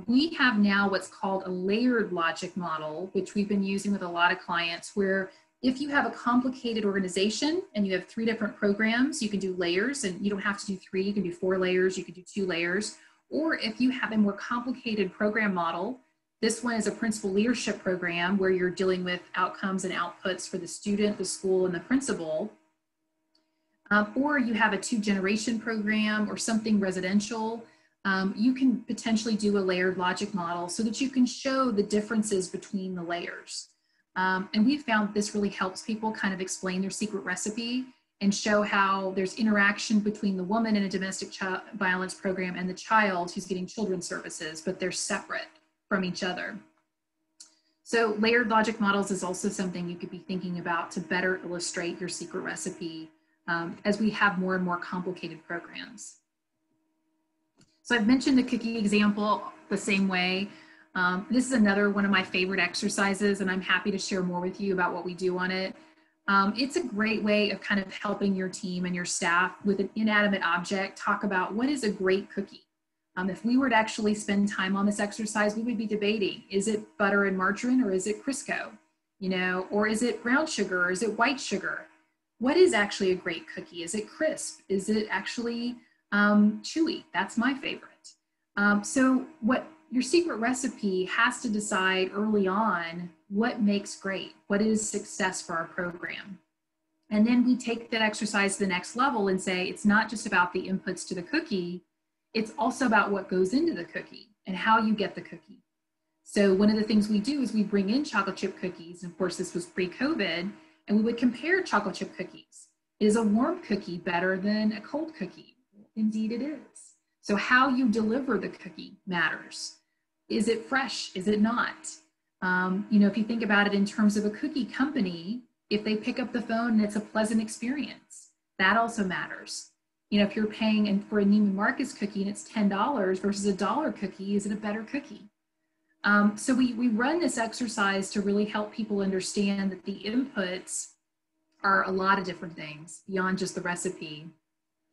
We have now what's called a layered logic model, which we've been using with a lot of clients, where if you have a complicated organization and you have 3 different programs, you can do layers, and you don't have to do 3, you can do 4 layers, you can do 2 layers. Or if you have a more complicated program model, this one is a principal leadership program where you're dealing with outcomes and outputs for the student, the school, and the principal. Or you have a 2-generation program or something residential, you can potentially do a layered logic model so that you can show the differences between the layers. And we've found this really helps people kind of explain their secret recipe and show how there's interaction between the woman in a domestic violence program and the child who's getting children's services, but they're separate from each other. So layered logic models is also something you could be thinking about to better illustrate your secret recipe as we have more and more complicated programs. So I've mentioned the cookie example the same way. This is another one of my favorite exercises, and I'm happy to share more with you about what we do on it. It's a great way of kind of helping your team and your staff with an inanimate object talk about what is a great cookie. If we were to actually spend time on this exercise, we would be debating, is it butter and margarine or is it Crisco? Or is it brown sugar or is it white sugar? What is actually a great cookie? Is it crisp? Is it actually chewy? That's my favorite. So what your secret recipe has to decide early on what makes great, what is success for our program. And then we take that exercise to the next level and say, it's not just about the inputs to the cookie, it's also about what goes into the cookie and how you get the cookie. So one of the things we do is we bring in chocolate chip cookies. And of course, this was pre-COVID, and we would compare chocolate chip cookies. Is a warm cookie better than a cold cookie? Indeed it is. So how you deliver the cookie matters. Is it fresh? Is it not? You know, if you think about it in terms of a cookie company, if they pick up the phone and it's a pleasant experience, that also matters. You know, if you're paying for a Neiman Marcus cookie and it's $10 versus a $1 cookie, is it a better cookie? So we run this exercise to really help people understand that the inputs are a lot of different things beyond just the recipe.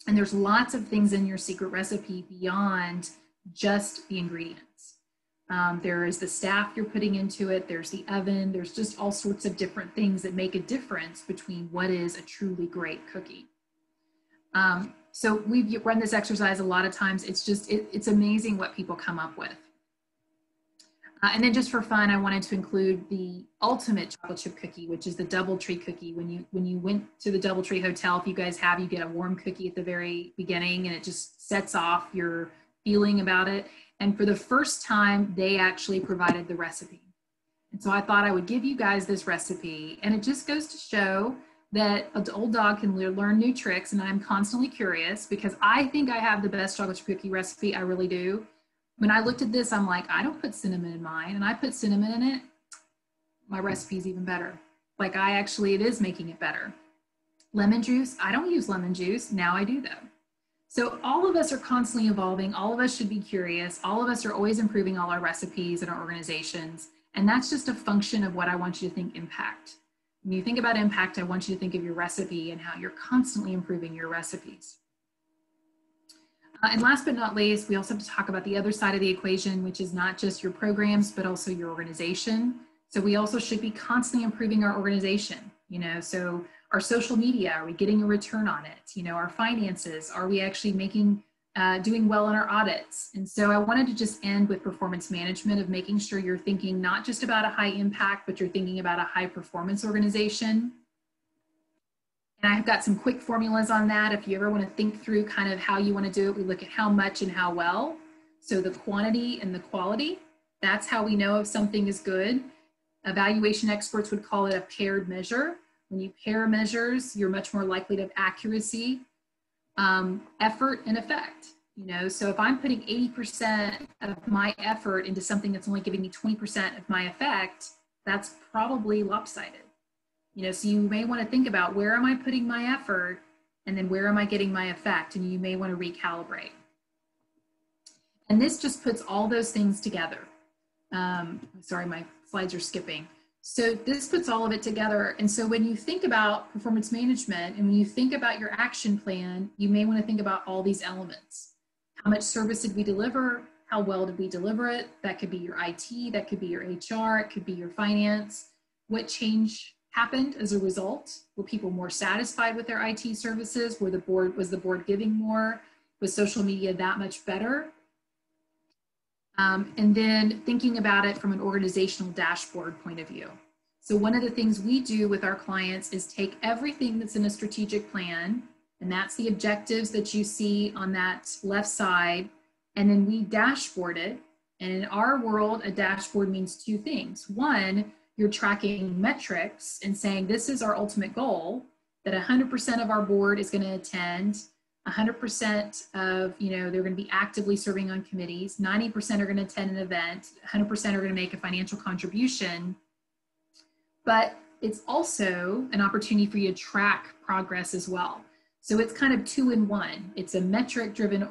And there's lots of things in your secret recipe beyond just the ingredients. There is the staff you're putting into it, there's the oven, there's just all sorts of different things that make a difference between what is a truly great cookie. So we've run this exercise a lot of times. It's just, it's amazing what people come up with. And then just for fun, I wanted to include the ultimate chocolate chip cookie, which is the DoubleTree cookie. When you went to the DoubleTree Hotel, if you guys have, you get a warm cookie at the very beginning and it just sets off your feeling about it. And for the first time, they actually provided the recipe. And so I thought I would give you guys this recipe, and it just goes to show that an old dog can learn new tricks, and I'm constantly curious because I think I have the best chocolate chip cookie recipe, I really do. When I looked at this, I'm like, I don't put cinnamon in mine, and I put cinnamon in it, my recipe is even better. Like it is making it better. Lemon juice, I don't use lemon juice, now I do though. So all of us are constantly evolving, all of us should be curious, all of us are always improving all our recipes and our organizations, and that's just a function of what I want you to think impact. When you think about impact, I want you to think of your recipe and how you're constantly improving your recipes. And last but not least, we also have to talk about the other side of the equation, which is not just your programs, but also your organization. So we also should be constantly improving our organization, you know, so our social media, are we getting a return on it? You know, our finances, are we actually doing well in our audits? And so I wanted to just end with performance management of making sure you're thinking not just about a high impact, but you're thinking about a high performance organization. And I've got some quick formulas on that. If you ever want to think through kind of how you want to do it, we look at how much and how well. So the quantity and the quality, that's how we know if something is good. Evaluation experts would call it a paired measure. When you pair measures, you're much more likely to have accuracy, effort, and effect. You know, so if I'm putting 80% of my effort into something that's only giving me 20% of my effect, that's probably lopsided. You know, so you may want to think about where am I putting my effort and then where am I getting my effect, and you may want to recalibrate. And this just puts all those things together. Sorry, my slides are skipping. So this puts all of it together. And so when you think about performance management and when you think about your action plan, you may want to think about all these elements. How much service did we deliver? How well did we deliver it? That could be your IT, that could be your HR, it could be your finance. What change happened as a result? Were people more satisfied with their IT services? Was the board giving more? Was social media that much better? And then thinking about it from an organizational dashboard point of view. So one of the things we do with our clients is take everything that's in a strategic plan, and that's the objectives that you see on that left side, and then we dashboard it. And in our world, a dashboard means two things. One, you're tracking metrics and saying, this is our ultimate goal, that 100% of our board is going to attend, 100% of, you know, they're going to be actively serving on committees, 90% are going to attend an event, 100% are going to make a financial contribution. But it's also an opportunity for you to track progress as well. So it's kind of 2 in 1. It's a metric driven,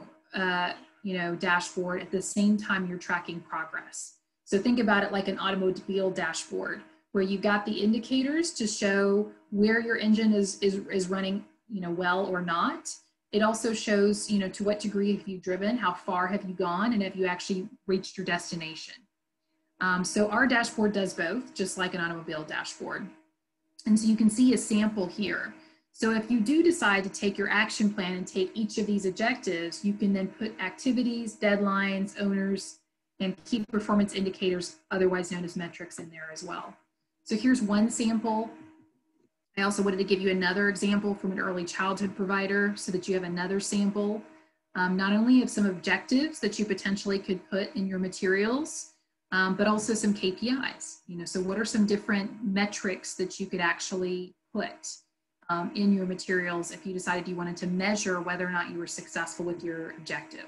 you know, dashboard at the same time you're tracking progress. So think about it like an automobile dashboard where you've got the indicators to show where your engine is running, you know, well or not. It also shows, you know, to what degree have you driven, how far have you gone, and have you actually reached your destination. So our dashboard does both, just like an automobile dashboard. And so you can see a sample here. So if you do decide to take your action plan and take each of these objectives, you can then put activities, deadlines, owners, and key performance indicators, otherwise known as metrics, in there as well. So here's one sample. I also wanted to give you another example from an early childhood provider so that you have another sample, not only of some objectives that you potentially could put in your materials, but also some KPIs. You know, so what are some different metrics that you could actually put in your materials if you decided you wanted to measure whether or not you were successful with your objective?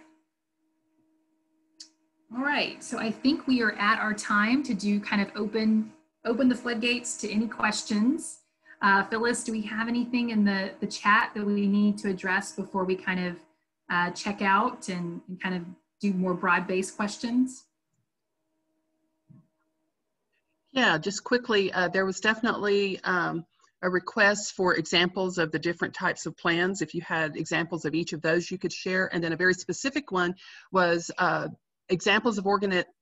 All right, so I think we are at our time to do kind of open the floodgates to any questions. Phyllis, do we have anything in the chat that we need to address before we kind of check out and kind of do more broad-based questions? Yeah, just quickly, there was definitely a request for examples of the different types of plans. If you had examples of each of those, you could share. And then a very specific one was examples of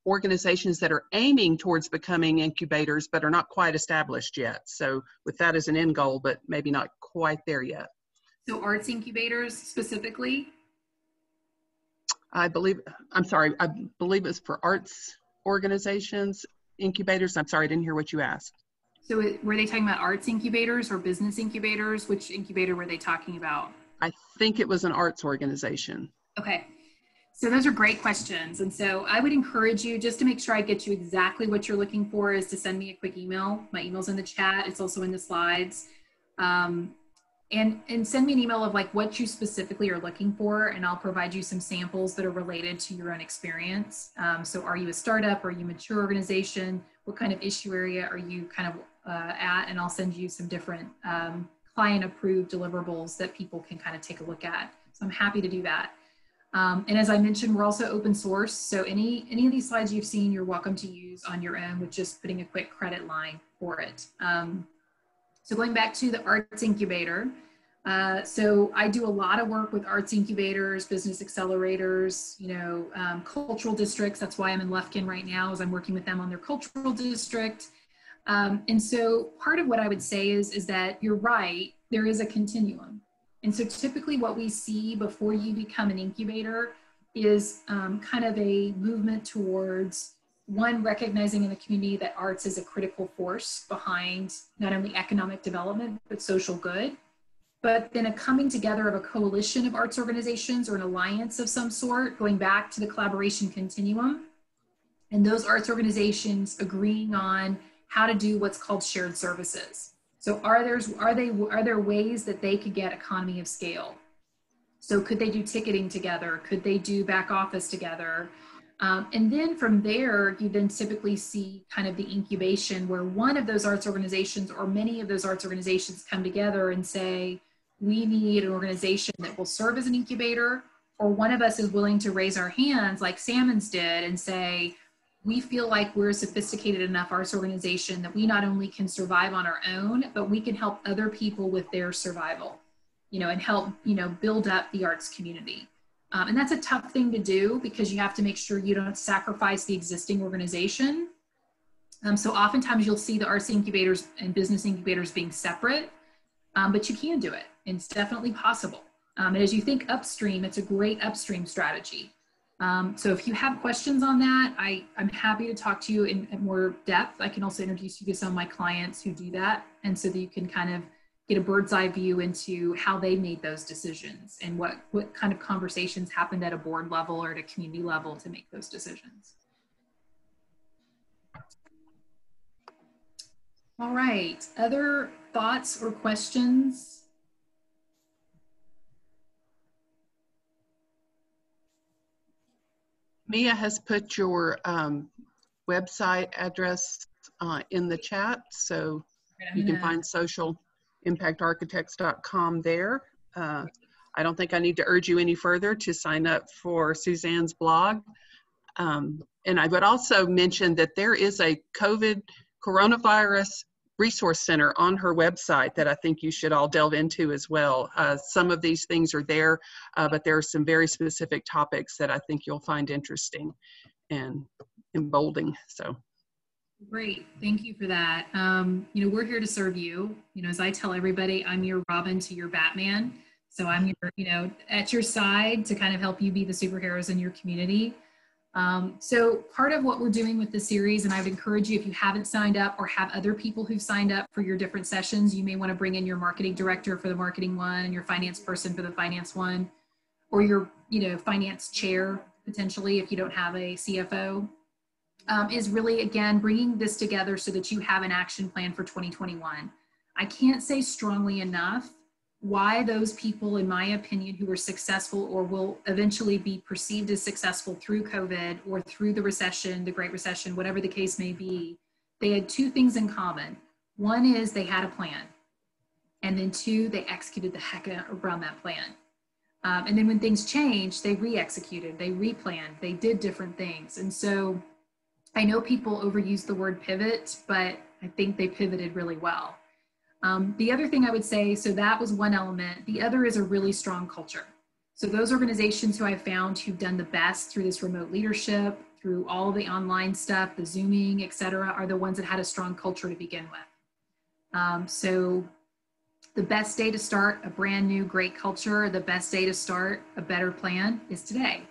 organizations that are aiming towards becoming incubators, but are not quite established yet. So with that as an end goal, but maybe not quite there yet. So arts incubators specifically? I believe it's for arts organizations, incubators. I'm sorry, I didn't hear what you asked. So were they talking about arts incubators or business incubators? Which incubator were they talking about? I think it was an arts organization. Okay. So those are great questions. And so I would encourage you, just to make sure I get you exactly what you're looking for, is to send me a quick email. My email's in the chat. It's also in the slides. And send me an email of like what you specifically are looking for, and I'll provide you some samples that are related to your own experience. So are you a startup? Are you a mature organization? What kind of issue area are you kind of at? And I'll send you some different client approved deliverables that people can kind of take a look at. So I'm happy to do that. And as I mentioned, we're also open source. So any of these slides you've seen, you're welcome to use on your own with just putting a quick credit line for it. So going back to the arts incubator. So I do a lot of work with arts incubators, business accelerators, cultural districts. That's why I'm in Lufkin right now, is I'm working with them on their cultural district. And so part of what I would say is that you're right, there is a continuum. And so typically what we see before you become an incubator is kind of a movement towards, one, recognizing in the community that arts is a critical force behind not only economic development, but social good. But then a coming together of a coalition of arts organizations or an alliance of some sort, going back to the collaboration continuum. And those arts organizations agreeing on how to do what's called shared services. So are there ways that they could get economy of scale? So could they do ticketing together? Could they do back office together? And then from there, you then typically see kind of the incubation where one of those arts organizations or many of those arts organizations come together and say, we need an organization that will serve as an incubator, or one of us is willing to raise our hands like Salmon's did and say, we feel like we're a sophisticated enough arts organization that we not only can survive on our own, but we can help other people with their survival, and help, build up the arts community. And that's a tough thing to do because you have to make sure you don't sacrifice the existing organization. So oftentimes you'll see the arts incubators and business incubators being separate, but you can do it. And it's definitely possible. And as you think upstream, it's a great upstream strategy. So if you have questions on that, I'm happy to talk to you in more depth. I can also introduce you to some of my clients who do that. And so that you can kind of get a bird's eye view into how they made those decisions and what kind of conversations happened at a board level or at a community level to make those decisions. All right, other thoughts or questions? Mia has put your website address in the chat, so you can find socialimpactarchitects.com there. I don't think I need to urge you any further to sign up for Suzanne's blog. And I would also mention that there is a coronavirus resource center on her website that I think you should all delve into as well. Some of these things are there, but there are some very specific topics that I think you'll find interesting and emboldening. So. Great, thank you for that. We're here to serve you. As I tell everybody, I'm your Robin to your Batman. So I'm your, at your side to kind of help you be the superheroes in your community. So part of what we're doing with the series, and I would encourage you, if you haven't signed up or have other people who've signed up for your different sessions, you may want to bring in your marketing director for the marketing one and your finance person for the finance one, or your, finance chair, potentially, if you don't have a CFO, is really, again, bringing this together so that you have an action plan for 2021. I can't say strongly enough why those people, in my opinion, who were successful or will eventually be perceived as successful through COVID or through the recession, the Great Recession, whatever the case may be, they had two things in common. One is they had a plan. And then two, they executed the heck around that plan. And then when things changed, they re-executed, they replanned, they did different things. And so I know people overuse the word pivot, but I think they pivoted really well. The other thing I would say, so that was one element. The other is a really strong culture. So those organizations who I found who've done the best through this remote leadership, through all the online stuff, the Zooming, et cetera, are the ones that had a strong culture to begin with. So the best day to start a brand new great culture, the best day to start a better plan is today.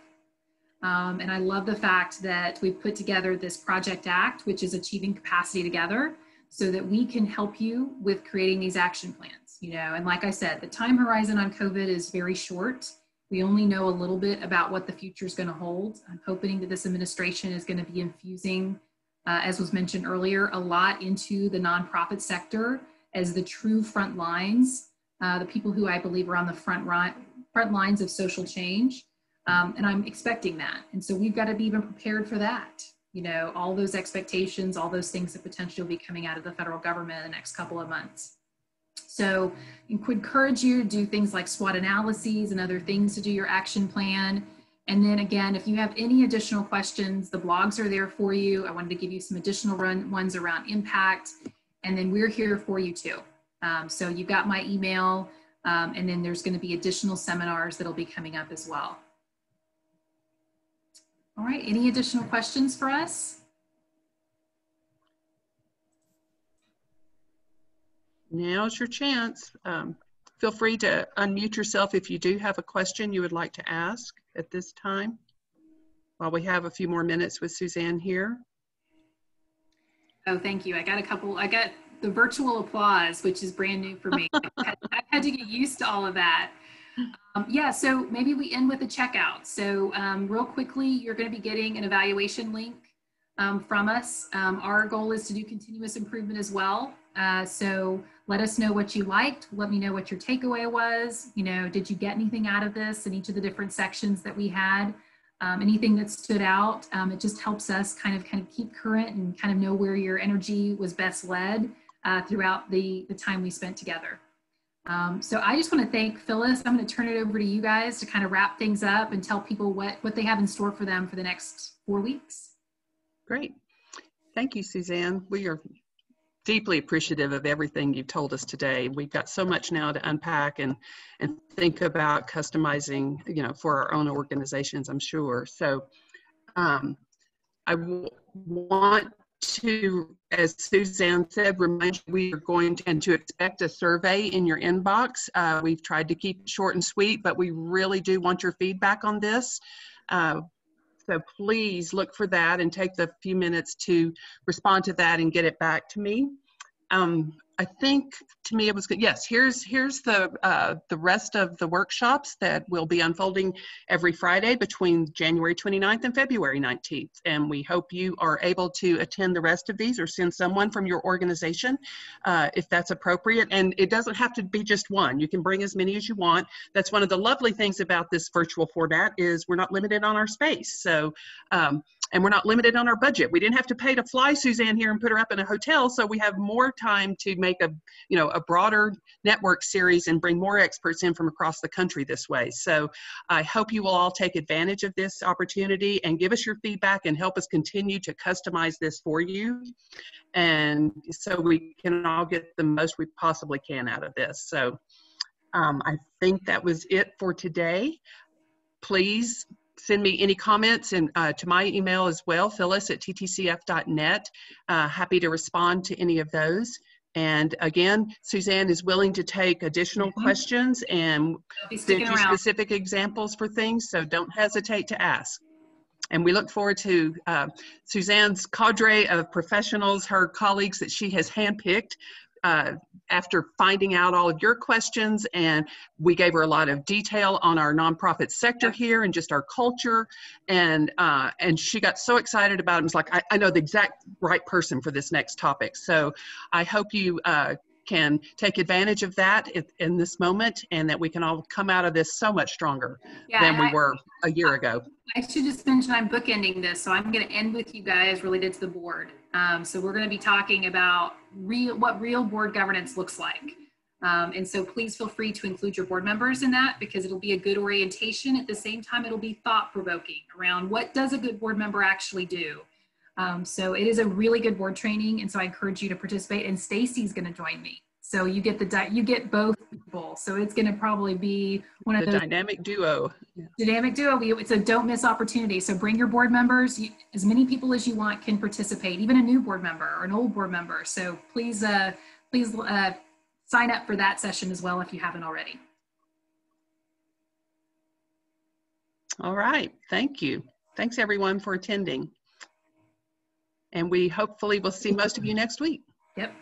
And I love the fact that we've put together this Project Act, which is Achieving Capacity Together, so that we can help you with creating these action plans, you know. And like I said, the time horizon on COVID is very short. We only know a little bit about what the future is going to hold. I'm hoping that this administration is going to be infusing, as was mentioned earlier, a lot into the nonprofit sector as the true front lines, the people who I believe are on the front lines of social change. And I'm expecting that. And so we've got to be even prepared for that. You know, all those expectations, all those things that potentially will be coming out of the federal government in the next couple of months. So I would encourage you to do things like SWOT analyses and other things to do your action plan. And then again, if you have any additional questions, the blogs are there for you. I wanted to give you some additional ones around impact. And then we're here for you too. So you've got my email, and then there's going to be additional seminars that'll be coming up as well. All right, any additional questions for us? Now's your chance. Feel free to unmute yourself if you do have a question you would like to ask at this time, while we have a few more minutes with Suzanne here. Oh, thank you. I got the virtual applause, which is brand new for me. I had to get used to all of that. Yeah, so maybe we end with a checkout. So real quickly, you're going to be getting an evaluation link from us. Our goal is to do continuous improvement as well. So let us know what you liked. Let me know what your takeaway was. You know, did you get anything out of this in each of the different sections that we had? Anything that stood out? It just helps us kind of keep current and kind of know where your energy was best led throughout the time we spent together. So I just want to thank Phyllis. I'm going to turn it over to you guys to kind of wrap things up and tell people what they have in store for them for the next 4 weeks. Great. Thank you, Suzanne. We are deeply appreciative of everything you've told us today. We've got so much now to unpack and think about customizing, you know, for our own organizations, I'm sure. So I want to, as Suzanne said, remind you we are going to expect a survey in your inbox. We've tried to keep it short and sweet, but we really do want your feedback on this. So please look for that and take the few minutes to respond to that and get it back to me. I think to me it was good. Yes, here's the rest of the workshops that will be unfolding every Friday between January 29th and February 19th. And we hope you are able to attend the rest of these or send someone from your organization if that's appropriate. And it doesn't have to be just one. You can bring as many as you want. That's one of the lovely things about this virtual format is we're not limited on our space. So, and we're not limited on our budget. We didn't have to pay to fly Suzanne here and put her up in a hotel, so we have more time to make a broader network series and bring more experts in from across the country this way. So I hope you will all take advantage of this opportunity and give us your feedback and help us continue to customize this for you, and so we can all get the most we possibly can out of this. So I think that was it for today. Please send me any comments and to my email as well, phyllis@ttcf.net. Happy to respond to any of those. And again, Suzanne is willing to take additional questions and send you specific examples for things, so don't hesitate to ask. And we look forward to Suzanne's cadre of professionals, her colleagues that she has handpicked after finding out all of your questions. And we gave her a lot of detail on our nonprofit sector here and just our culture. And she got so excited about it. It was like, I know the exact right person for this next topic. So I hope you can take advantage of that in this moment, and that we can all come out of this so much stronger than we were a year ago. I should just mention I'm bookending this, so I'm going to end with you guys related to the board. So we're going to be talking about what real board governance looks like. And so please feel free to include your board members in that, because it'll be a good orientation. At the same time, it'll be thought-provoking around what does a good board member actually do. So it is a really good board training, and so I encourage you to participate. And Stacy's going to join me, so you get both people. So it's going to probably be one of those dynamic duo. Dynamic duo. It's a don't miss opportunity. So bring your board members. As many people as you want can participate, even a new board member or an old board member. So please sign up for that session as well if you haven't already. All right, thank you. Thanks everyone for attending. And we hopefully will see most of you next week. Yep.